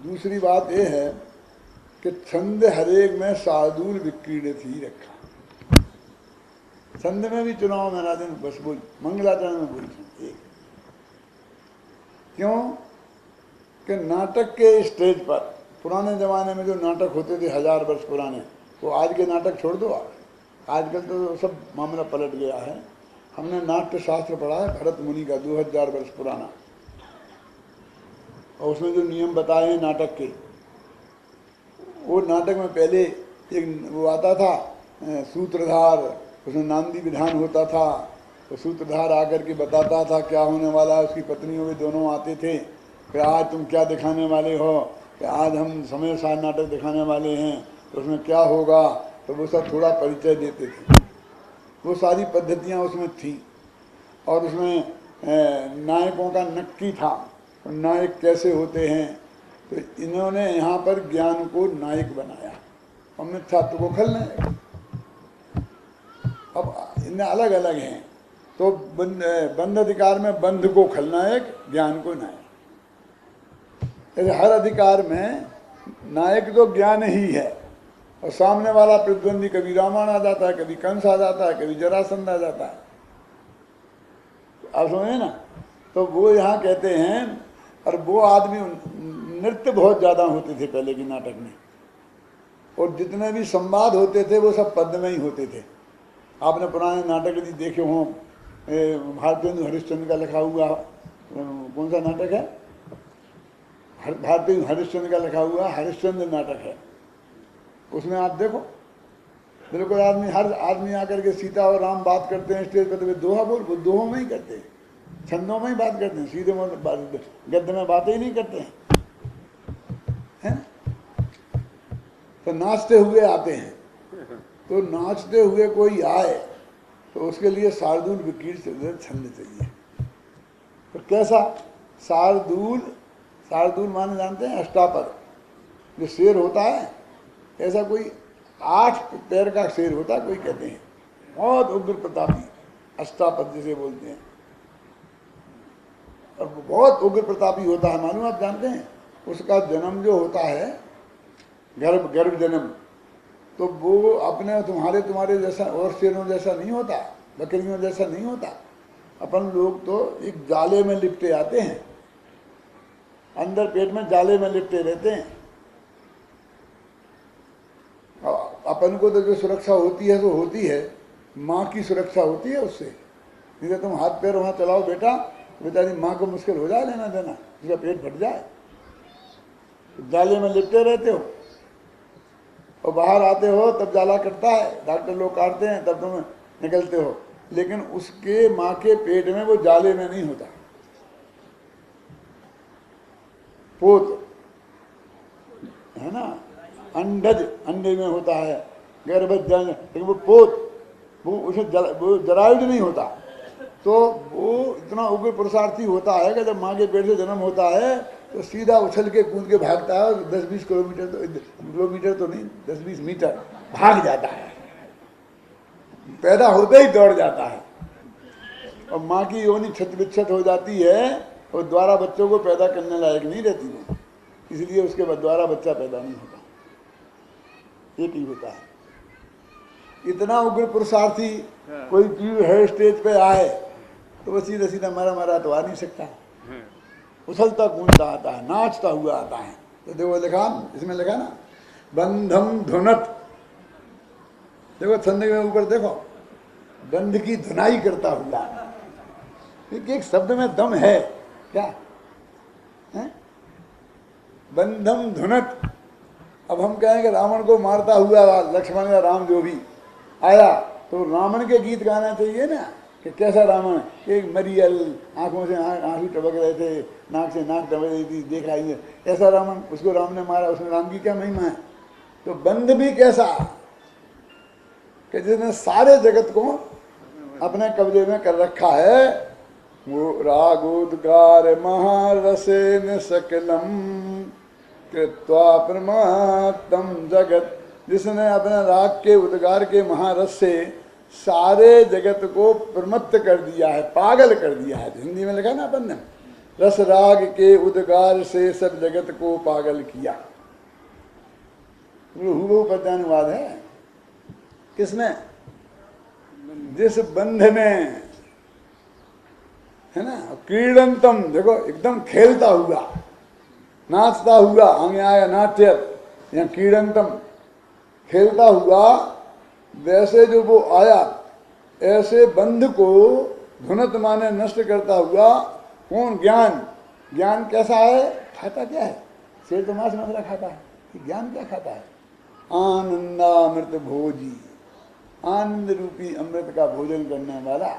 दूसरी बात ये है कि छंद हरेक में साधुल विक्रीडित ही रखा। छंद में भी चुनाव में राजन बस बोल, मंगलाचरण में बोल। क्यों कि नाटक के स्टेज पर पुराने जमाने में जो नाटक होते थे 1000 वर्ष पुराने, वो आज के नाटक छोड़ दो। आजकल तो सब मामला पलट गया है। हमने नाट्य शास्त्र पढ़ा है भरत मुनि का 2000 वर्ष पुराना, और उसमें जो नियम बताए हैं नाटक के, वो नाटक में पहले एक वो आता था सूत्रधार, उसमें नांदी विधान होता था। तो सूत्रधार आकर के बताता था क्या होने वाला है। उसकी पत्नियों में दोनों आते थे कि आज तुम क्या दिखाने वाले हो, कि आज हम समय सार नाटक दिखाने वाले हैं, तो उसमें क्या होगा। तो वो सब थोड़ा परिचय देते थे। वो सारी पद्धतियाँ उसमें थी। और उसमें नायकों का नक्की था, तो नायक कैसे होते हैं। तो इन्होंने यहाँ पर ज्ञान को नायक बनाया और मिथ्यात्व को खलनायक। अब इनमें अलग अलग हैं। तो बंध अधिकार में बंध को खलनायक, ज्ञान को नायक। हर अधिकार में नायक तो ज्ञान ही है, और सामने वाला प्रतिद्वंदी कभी रावण आ जाता है, कभी कंस आ जाता है, कभी जरासंध आ जाता है। आप समझे ना। तो वो यहाँ कहते हैं, और वो आदमी नृत्य बहुत ज्यादा होते थे पहले के नाटक में, और जितने भी संवाद होते थे वो सब पद्य में ही होते थे। आपने पुराने नाटक यदि देखे हों, भारतेंदु हरिश्चंद्र का लिखा हुआ कौन सा नाटक है, भारतेंदु हरिश्चंद्र का लिखा हुआ हरिश्चंद्र नाटक है, उसमें आप देखो बिल्कुल आदमी, हर आदमी आकर के सीता और राम बात करते हैं स्टेज पर, तो वे दोहा बोल, वो दोहों में ही करते हैं, छंदों में ही बात करते हैं, सीधे गद्य में बातें ही नहीं करते हैं, है? तो नाचते हुए आते हैं, तो नाचते हुए कोई आए तो उसके लिए शार्दूल विकीर्ण छंद चाहिए। तो कैसा शार्दूल, शार्दूल माने जानते हैं अष्टापद, जो शेर होता है, ऐसा कोई 8 पैर का शेर होता है, कोई कहते हैं बहुत उग्र प्रतापी, अष्टापद जिसे बोलते हैं, और बहुत उग्र प्रतापी होता है, मालूम आप जानते हैं। उसका जन्म जो होता है गर्भ जन्म, तो वो अपने तुम्हारे जैसा और शेरों जैसा नहीं होता, बकरियों जैसा नहीं होता। अपन लोग तो एक जाले में लिपटे आते हैं, अंदर पेट में जाले में लिपटे रहते हैं। अपन को तो जो सुरक्षा होती है वो होती है, माँ की सुरक्षा होती है उससे। नहीं तो तुम हाथ पैर वहाँ चलाओ बेटा, बेचारी माँ को मुश्किल हो जाए लेना देना, उसका पेट फट जाए। जाले में लिपटे रहते हो और बाहर आते हो तब जाला कटता है, डॉक्टर लोग काटते हैं, तब तुम निकलते हो, लेकिन उसके माँ के पेट में वो जाले में नहीं होता। पोत है ना, अंडज अंडे में होता है, गर्भज जन, लेकिन वो पोत, वो उसे वो जरायुज नहीं होता। तो वो इतना उग्र पुरुषार्थी होता है कि जब माँ के पेट से जन्म होता है तो सीधा उछल के कूद के भागता है, 10-20 किलोमीटर तो नहीं, 10-20 मीटर भाग जाता है, पैदा होते ही दौड़ जाता है, और माँ की योनि छत विच्छत हो जाती है और द्वारा बच्चों को पैदा करने लायक नहीं रहती है, इसलिए उसके बाद द्वारा बच्चा पैदा नहीं होता, एक ही होता है। इतना उग्र पुरुषार्थी कोई जीव है स्टेज पे आए तो वो सीधा सीधा मरा तो आ नहीं सकता, उछलता कूदता आता है, नाचता हुआ आता है। तो देखो लिखा, इसमें लिखा ना, बंधम धुनत, देखो छंद के ऊपर देखो, बंध की धुनाई करता हुआ, एक शब्द में दम है क्या है? बंधम धुनत। अब हम कहेंगे रावण को मारता हुआ लक्ष्मण या राम जो भी आया तो रावण के गीत गाना चाहिए ना, कि कैसा रावण, एक मरियल, आंखों से आंसू टपक रहे थे, नाक से नाक टपक रही थी, देखा ही ऐसा रावण, उसको राम ने मारा, उसमें राम की क्या महिमा है। तो बंध भी कैसा कि जिसने सारे जगत को अपने कब्जे में कर रखा है, वो रागोद्गार महारसेन सकलम कृत्वा प्रमात्म जगत, जिसने अपने राग के उद्गार के महारस से सारे जगत को प्रमत्त कर दिया है, पागल कर दिया है। हिंदी में लिखा ना अपन ने, रस राग के उद्गार से सब जगत को पागल किया। हूबहू पद्यानुवाद है। किसने? जिस बंध ने, है ना, क्रीडंतम, देखो एकदम खेलता हुआ, नाचता हुआ, आगे आया नाट्य, या क्रीडंतम खेलता हुआ, वैसे जो वो आया, ऐसे बंध को धुनत माने नष्ट करता हुआ। कौन? ज्ञान। ज्ञान कैसा है? खाता क्या है? शेर तो मांस मदिरा खाता है, ज्ञान क्या खाता है? आनंदामृत भोजी, आनंद रूपी अमृत का भोजन करने वाला,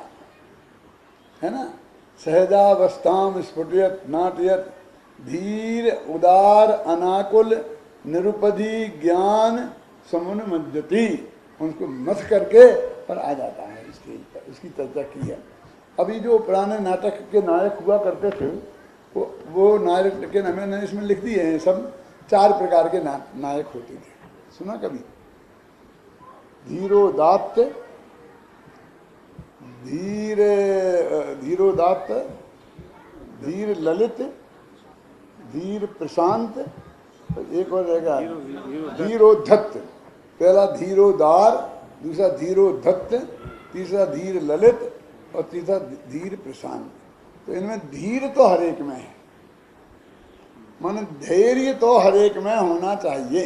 है ना। सहजावस्थाम स्फुटयत नाटयत, धीर उदार अनाकुल निरुपधि ज्ञान समुन मज्जति, उनको मथ करके पर आ जाता है स्टेज पर। उसकी चर्चा की है। अभी जो पुराने नाटक के नायक हुआ करते थे, वो नायक के नाम मैंने इसमें लिख दिए हैं, सब 4 प्रकार के नायक होते थे। सुना कभी? धीरोदात्त, धीरोदात्त, धीर ललित, धीर प्रशांत, एक और रहेगा धीरोधत्त। पहला धीरोदार, दूसरा धीरोधत्त, तीसरा धीर ललित और तीसरा धीर प्रशांत। तो इनमें धीर तो हर एक में है, माने धैर्य तो हर एक में होना चाहिए।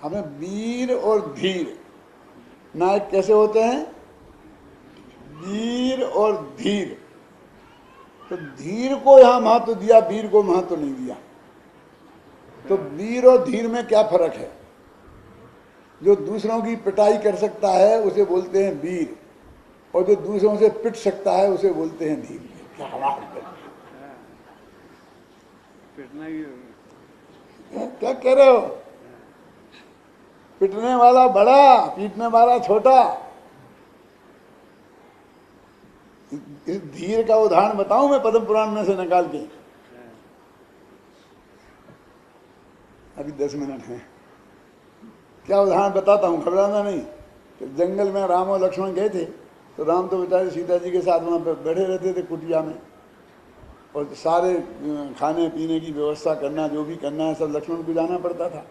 हमें वीर और धीर, नायक कैसे होते हैं? वीर और धीर। तो धीर को यहां महत्व दिया, वीर को महत्व नहीं दिया। तो वीर और धीर में क्या फर्क है? जो दूसरों की पिटाई कर सकता है उसे बोलते हैं वीर, और जो दूसरों से पिट सकता है उसे बोलते हैं धीर। क्या बात है, पिटना ही क्या कह रहे हो? पिटने वाला बड़ा, पीटने वाला छोटा। इस धीर का उदाहरण बताऊं मैं पद्म पुराण में से निकाल के? अभी 10 मिनट हैं, क्या उदाहरण बताता हूं, घबराना नहीं। तो जंगल में राम और लक्ष्मण गए थे, तो राम तो बेचारे सीता जी के साथ वहां बैठे रहते थे कुटिया में, और सारे खाने पीने की व्यवस्था करना, जो भी करना है सब लक्ष्मण को जाना पड़ता था।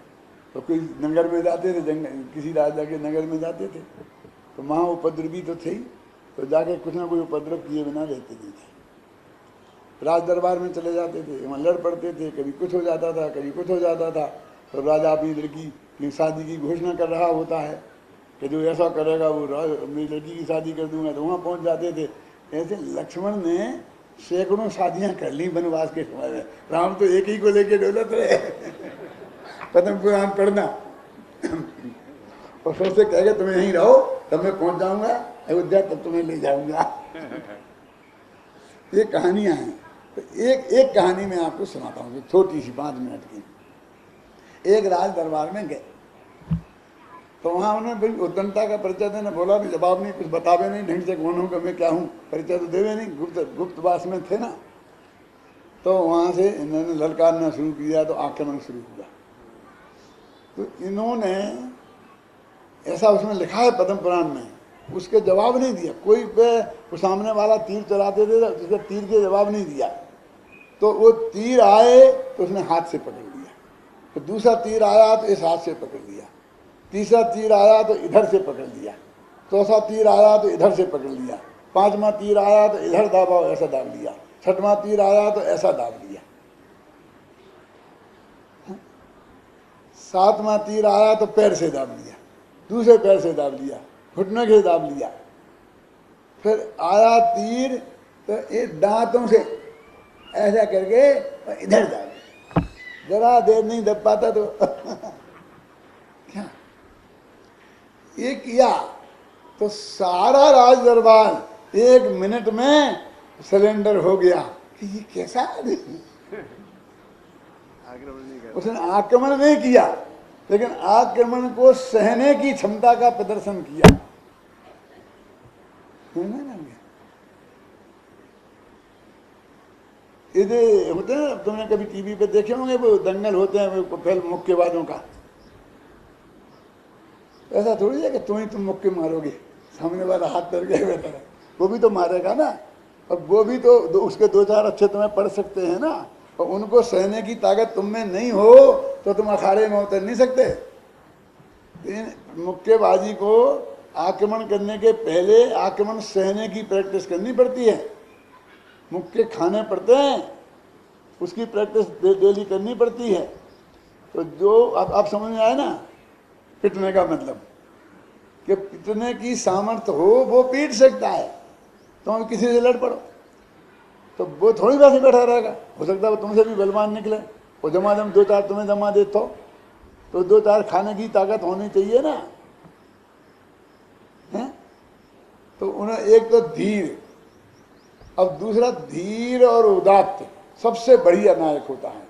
तो कोई नगर में जाते थे, जंगल किसी राजा के नगर में जाते थे, तो वहाँ उपद्रवी तो थे ही, तो जाके कुछ ना कुछ उपद्रव किए बिना रहते नहीं थे। राज दरबार में चले जाते थे, वहाँ लड़ पड़ते थे, कभी कुछ हो जाता था, कभी कुछ हो जाता था। तो राजा अपनी लड़की की शादी की घोषणा कर रहा होता है कि जो ऐसा करेगा वो मेरी लड़की की शादी कर दूंगा, तो वहाँ पहुँच जाते थे। ऐसे लक्ष्मण ने सैकड़ों शादियाँ कर ली वनवास के समय में। राम तो एक ही को लेके डोलत रहे। पद्म पुराण पढ़ना और फिर से कहेगा तुम्हें यहीं रहो, तब मैं पहुंच जाऊंगा अयोध्या, तब तुम्हें ले जाऊंगा। ये कहानियां हैं। तो एक कहानी मैं आपको सुनाता हूँ, छोटी सी 5 मिनट की। एक राज दरबार में गए, तो वहाँ उन्होंने भाई उद्दंडता का परिचय देने बोला, भी जवाब नहीं, कुछ बतावे नहीं ढंग से, कौन हूँ मैं क्या हूँ, परिचय तो देवे नहीं, गुप्तवास में थे ना। तो वहाँ से इन्होंने ललकारना शुरू किया, तो आक्रमण शुरू हुआ। तो इन्होंने ऐसा उसमें लिखा है पद्म पुराण में, उसके जवाब नहीं दिया। कोई पे सामने वाला तीर चलाते थे, उसके तीर के जवाब नहीं दिया। तो वो तीर आए तो उसने हाथ से पकड़ लिया, तो दूसरा तीर आया तो इस हाथ से पकड़ लिया, तीसरा तीर आया तो इधर से पकड़ लिया, चौथा तीर आया तो इधर से पकड़ लिया, 5वां तीर आया तो इधर दाबा, ऐसा दाब लिया, 6वां तीर आया तो ऐसा दाब लिया, 7वां तीर आया तो पैर से दाब लिया, दूसरे पैर से दाब लिया, घुटने से दाब लिया। फिर आया तीर तो ये दांतों से ऐसा करके इधर दाब लिया। जरा देर नहीं दब पाता तो क्या ये किया, तो सारा राज दरबार 1 मिनट में सिलेंडर हो गया कि ये कैसा आदमी। उसने आक्रमण नहीं किया, लेकिन आक्रमण को सहने की क्षमता का प्रदर्शन किया। ये होते हैं, तुमने कभी टीवी पे देखे होंगे वो दंगल होते हैं वो फिल्म मुक्केबाजों का। ऐसा थोड़ी है कि तुम मुक्के मारोगे, सामने वाला हाथ कर गया बेहतर है, वो भी तो मारेगा ना। और वो भी तो उसके 2-4 अच्छे तुम्हें पढ़ सकते हैं ना, और उनको सहने की ताकत तुम में नहीं हो तो तुम अखाड़े में उतर नहीं सकते। मुक्केबाजी को आक्रमण करने के पहले आक्रमण सहने की प्रैक्टिस करनी पड़ती है, मुक्के खाने पड़ते हैं, उसकी प्रैक्टिस डेली करनी पड़ती है। तो जो आप समझ में आए ना, पिटने का मतलब कि पिटने की सामर्थ्य हो वो पीट सकता है, तो किसी से लड़ पड़ो तो वो थोड़ी वैसे बैठा रहेगा। हो सकता है वो तुमसे भी बलवान निकले, वो जमा 2-4 तुम्हें जमा दे, तो 2-4 खाने की ताकत होनी चाहिए ना, है? तो उन्हें एक तो धीर, अब दूसरा धीर और उदात्त सबसे बढ़िया नायक होता है।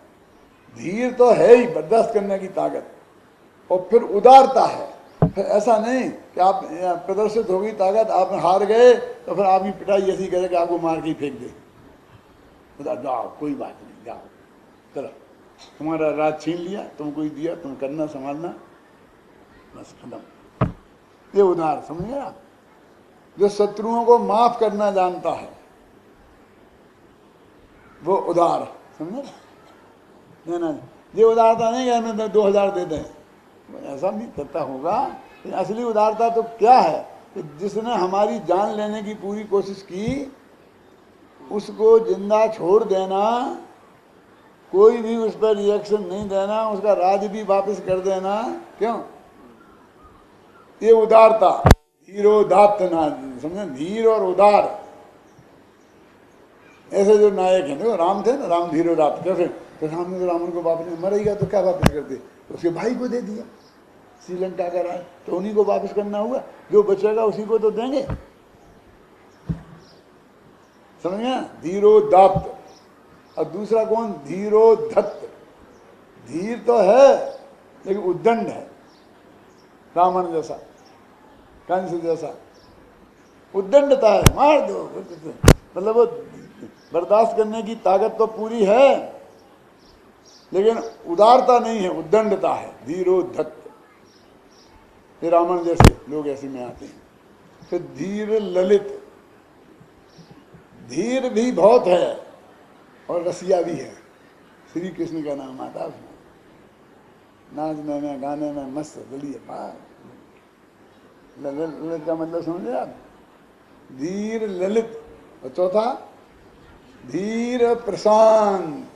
धीर तो है ही बर्दाश्त करने की ताकत, और फिर उदारता है। फिर ऐसा नहीं कि आप प्रदर्शित होगी ताकत, आप हार गए तो फिर आपकी पिटाई ऐसी करे कि आपको मार के फेंक दे, जाओ कोई बात नहीं, जाओ चलो, तुम्हारा राज छीन लिया, तुमको ही दिया, तुम करना संभालना, बस खत्म। ये उदार समझे आप, जो शत्रुओं को माफ करना जानता है वो उदार, समझे ना। ये उदारता नहीं कि हमें 2000 दे दें, ऐसा नहीं करता होगा। असली उदारता तो क्या है कि जिसने हमारी जान लेने की पूरी कोशिश की उसको जिंदा छोड़ देना कोई भी उस पर रिएक्शन नहीं देना, उसका राज भी वापस कर देना। क्यों? ये उदारता, धीरोदात्त ना, समझे, धीर और उदार। ऐसे जो नायक हैं, देखो राम थे ना, राम धीरोदात्त। कैसे? तो राम ने तो रावण को वापस, मरेगा तो क्या वापस करते, उसके भाई को दे दिया, श्रीलंका का राज, तो उन्हीं को वापस करना हुआ, जो बचेगा उसी को तो देंगे। समझ गया? धीरोदात्त। और दूसरा कौन? धीरोधत्त। धीर तो है लेकिन उद्दंड है, रावण जैसा, कंस जैसा उद्दंडता है, मार दो। मतलब वो बर्दाश्त करने की ताकत तो पूरी है लेकिन उदारता नहीं है, उद्दंडता है, धीरोधत्त। ये रावण जैसे लोग ऐसे में आते हैं। फिर धीर ललित, धीर भी बहुत है और रसिया भी है। श्री कृष्ण का नाम आता है उसमें, नाचने में, गाने में मस्त चलिए। ललित का मतलब समझे आप? धीर ललित। और चौथा धीर प्रशांत,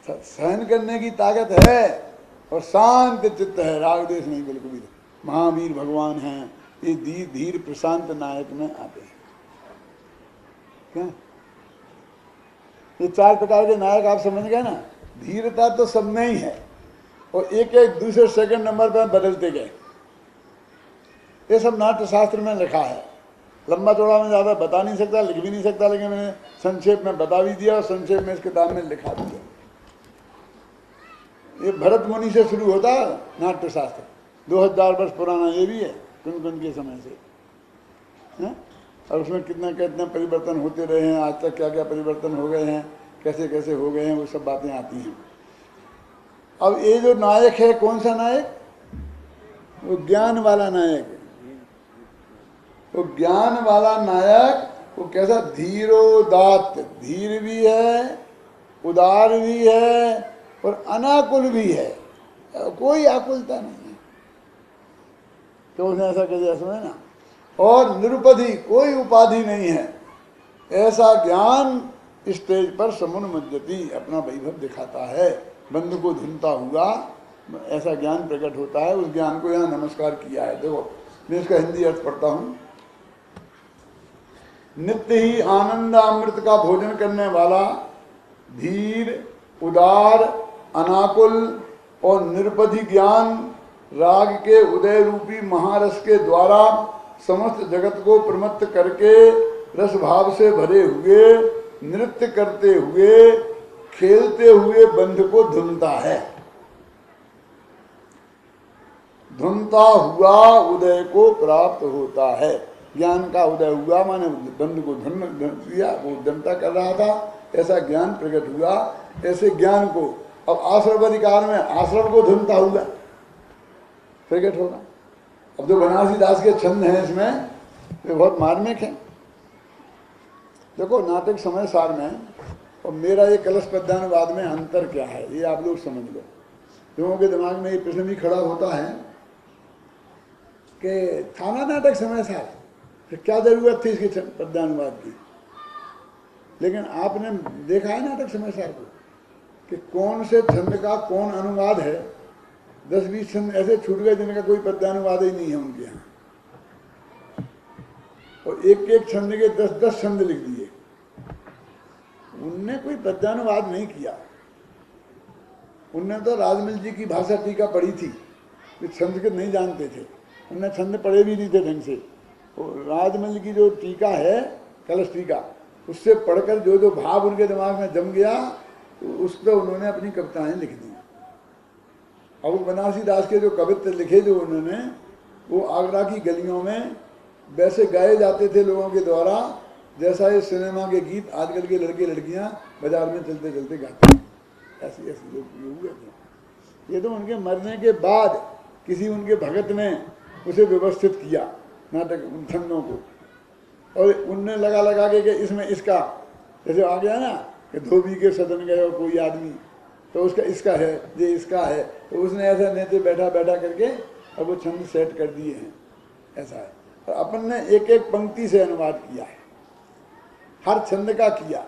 सहन करने की ताकत है और शांत चित्त है, राग देश नहीं बिल्कुल भी। महावीर भगवान हैं, ये धीर प्रशांत नायक में आते हैं। क्या ये 4 प्रकार के नायक आप समझ गए ना? धीरता तो सब में ही है और एक एक दूसरे सेकंड नंबर पर बदलते गए। ये सब नाट्य शास्त्र में लिखा है। लंबा चौड़ा में ज़्यादा बता नहीं सकता, लिख भी नहीं सकता, लेकिन मैंने संक्षेप में बता भी दिया और संक्षेप में इस किताब में लिखा दिया। ये भरत मुनि से शुरू होता है नाट्य शास्त्र, 2000 वर्ष पुराना ये भी है, कुन के समय से है? और उसमें कितना कितना परिवर्तन होते रहे हैं, आज तक क्या क्या परिवर्तन हो गए हैं, कैसे कैसे हो गए हैं, वो सब बातें आती हैं। अब ये जो नायक है, कौन सा नायक? वो ज्ञान वाला नायक है। वो ज्ञान वाला नायक वो कैसा? धीरोदात्त, धीर भी है, उदार भी है और अनाकुल भी है, कोई आकुलता नहीं है। तो उसने ऐसा कह दिया, समझे ना? और निरुपधि, कोई उपाधि नहीं है। ऐसा ज्ञान स्टेज पर समुन्मज्जति, अपना वैभव दिखाता है, बंधु को धुनता हुआ ऐसा ज्ञान प्रकट होता है। उस ज्ञान को यहाँ नमस्कार किया है। देखो मैं इसका हिंदी अर्थ पढ़ता हूँ। नित्य ही आनंद अमृत का भोजन करने वाला, धीर, उदार, अनाकुल और निरुपधि ज्ञान राग के उदय रूपी महारस के द्वारा समस्त जगत को प्रमत्त करके रस भाव से भरे हुए, नृत्य करते हुए, खेलते हुए बंध को धुनता है। धुनता हुआ उदय को प्राप्त होता है। ज्ञान का उदय हुआ माने बंध को धुन दिया, वो दंता कर रहा था, ऐसा ज्ञान प्रकट हुआ। ऐसे ज्ञान को अब आश्रव अधिकार में आश्रव को धुनता हुआ प्रकट होगा। अब जो बनारसी दास के छंद हैं इसमें, वे बहुत मार्मिक हैं। देखो नाटक समय सार में और मेरा ये कलश पद्यानुवाद में अंतर क्या है, ये आप लोग समझ लो। लोगों के दिमाग में ये प्रश्न भी खड़ा होता है कि थाना नाटक समय सार, फिर क्या जरूरत थी इसके पद्यानुवाद की। लेकिन आपने देखा है नाटक समय सार को कि कौन से छंद का कौन अनुवाद है। 10-20 छंद ऐसे छूट गए जिनका कोई पद्यानुवाद ही नहीं है उनके यहाँ, और एक एक छंद के 10-10 छंद लिख दिए। उनने कोई पद्यानुवाद नहीं किया, उनने तो राजमल जी की भाषा टीका पढ़ी थी, वे छंद के नहीं जानते थे, उनने छंद पढ़े भी नहीं थे ढंग से। राजमल की जो टीका है, कलश टीका, उससे पढ़कर जो जो भाव उनके दिमाग में जम गया, तो उस पर उन्होंने अपनी कविताएं लिख दी। अब बनारसी दास के जो कवित्र लिखे जो उन्होंने, वो आगरा की गलियों में वैसे गाए जाते थे लोगों के द्वारा, जैसा ये सिनेमा के गीत आजकल के लड़के लड़कियां बाजार में चलते चलते गाते हैं। ऐसे ऐसे लोग हुए थे। ये तो उनके मरने के बाद किसी उनके भगत ने उसे व्यवस्थित किया नाटक, उन छंदों को, और उनने लगा लगा के कि इसमें इसका, जैसे आ गया ना कि धोबी के सदन गए हो कोई आदमी, तो उसका इसका है, ये इसका है, तो उसने ऐसा नीचे बैठा बैठा करके अब वो छंद सेट कर दिए हैं। ऐसा है। और अपन ने एक एक पंक्ति से अनुवाद किया है, हर छंद का किया,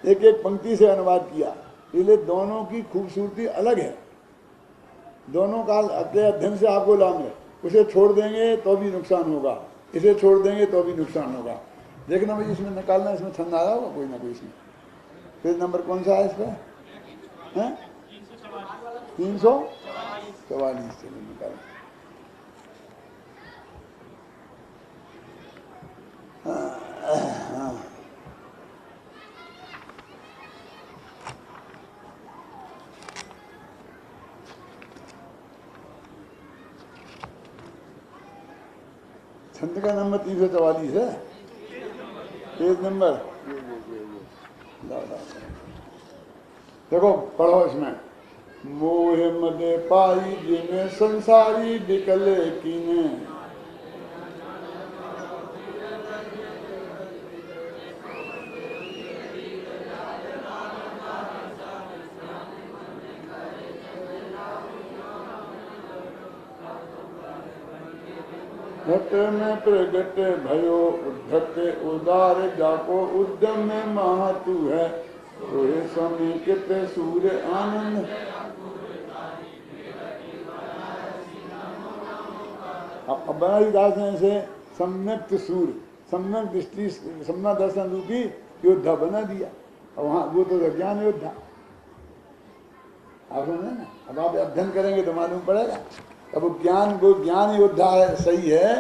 एक एक पंक्ति से अनुवाद किया। इसलिए दोनों की खूबसूरती अलग है। दोनों का के अध्ययन से आपको लाभ है। उसे छोड़ देंगे तो भी नुकसान होगा, इसे छोड़ देंगे तो भी नुकसान होगा। देखना भाई, इसमें निकालना, इसमें छंद आया होगा कोई ना कोई इसमें। पेज नंबर कौन सा है इस पर? 344। चलो निकालो। हाँ, छंद का नंबर 344 है, पेज नंबर। देखो पढ़ो इसमें। मोह मद पाई जिन संसारी विकल कीने, घट में प्रगट भयो उद्धत उदार जाको उद्यम में महातु है, रोहे स्वामी कित सूर्य आनंद। अब बनारसी दास ने इसे सम्यक सूर्य, सम्यक दृष्टि, सम्यक दर्शन रूपी योद्धा बना दिया। और वहां वो तो ज्ञान योद्धा। आप समझे ना? अब आप अध्ययन करेंगे तो मालूम पड़ेगा। अब वो ज्ञान योद्धा है, सही है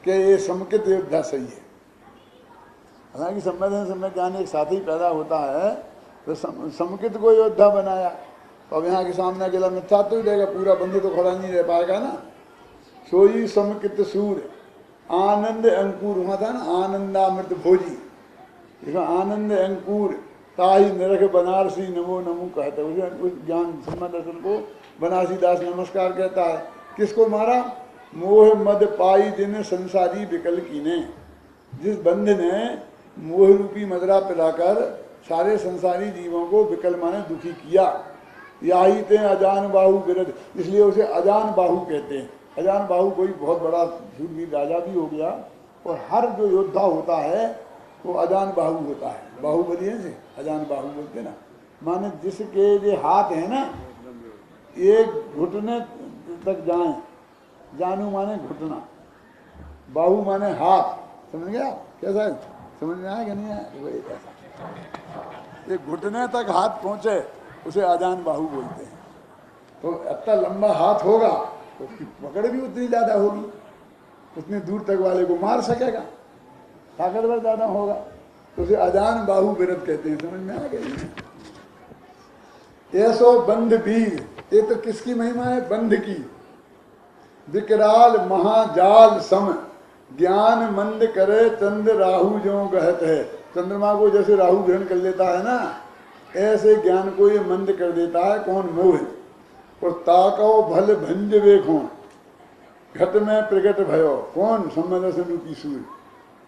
कि ये समकित योद्धा सही है। हालांकि सम्यक ज्ञान एक साथ ही पैदा होता है, तो समकित को योद्धा बनाया। अब यहाँ के सामने अकेला मिथ्या तो ही रहेगा, पूरा बंधु तो खड़ा नहीं रह पाएगा ना। सोई समकित सूर्य आनंद अंकुर, वहां था ना आनंदामृत भोजी, इसमें आनंद अंकुर ताही निरख बनारसी नमो नमो कहता है। उस ज्ञान सम्यक दर्शन को बनारसी दास नमस्कार कहता है। किसको मारा? मोह मद पाई जिन संसारी विकल कीने, जिस बंध ने मोह रूपी मदरा पिलाकर सारे संसारी जीवों को विकल माने दुखी किया। याही ते अजान बाहु विरध, इसलिए उसे अजान बाहु कहते हैं। अजान बाहु कोई बहुत बड़ा शूरवीर राजा भी हो गया, और हर जो योद्धा होता है वो अजान बाहु होता है। बाहुबली से अजान बाहु बोलते ना, माने जिसके जो हाथ है ना एक घुटने तक जाए, जानू माने घुटना, बाहु माने हाथ। समझ गया कैसा है? समझ में आया कि नहीं आया? वही कैसा एक घुटने तक हाथ पहुंचे उसे अजान बाहु बोलते हैं। तो इतना लंबा हाथ होगा तो उसकी पकड़ भी उतनी ज्यादा होगी, उतने दूर तक वाले को मार सकेगा, ताकतवर ज्यादा होगा, तो उसे अजान बाहु विरध कहते हैं। समझ में आ गया? ऐसो बंध वीर, ये तो किसकी महिमा है? बंध की। विकराल महाजाल सम, ज्ञान मंद करे चंद्र राहु जो गहत है। चंद्रमा को जैसे राहु ग्रहण कर लेता है ना, ऐसे ज्ञान को ये मंद कर देता है। कौन? मोह। और ताको भल भंज वेखो, घट में प्रकट भयो। कौन? सम्यक रूपी सूर्य।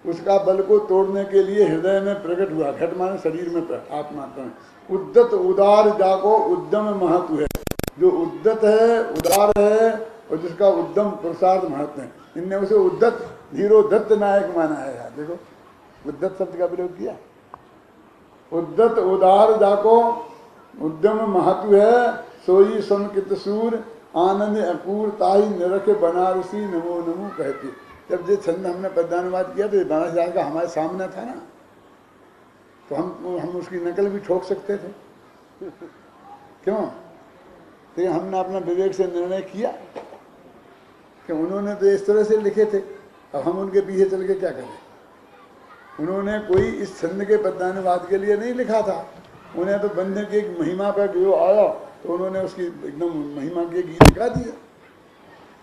उसका बल को तोड़ने के लिए हृदय में प्रकट हुआ। घट माने शरीर में, आत्मा में। उद्दत उदार जाको उद्यम महत्व है, जो उद्दत है, उदार है, और जिसका उद्यम पुरुषार्थ महत्व है। इनने उसे उद्दत धीरोदत्त नायक माना है। यार देखो, उद्दत शब्द का प्रयोग किया। उद्दत उदार जाको उद्यम महत्व है, सोई समकित सूर आनंद अपूर ताही निरख बनारसी नमो नमो कहती। जब ये छंद हमने पद्यानुवाद किया तो बनारस दास का हमारे सामने था ना, तो हम उसकी नकल भी ठोक सकते थे। क्यों? तो हमने अपना विवेक से निर्णय किया कि उन्होंने तो इस तरह से लिखे थे, अब हम उनके पीछे चल के क्या करें। उन्होंने कोई इस छंद के पद्यानुवाद के लिए नहीं लिखा था, उन्हें तो बंधन की एक महिमा पर जो आया तो उन्होंने उसकी एकदम महिमा के गीत गा दिए,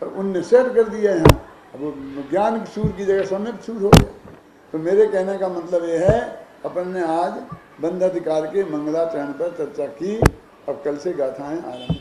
और उनने सेट कर दिया है। अब वो ज्ञान सूर की जगह सम्यक सूर हो गया। तो मेरे कहने का मतलब ये है, अपन ने आज बंध अधिकार के मंगलाचरण पर चर्चा की। अब कल से गाथाएं आरंभ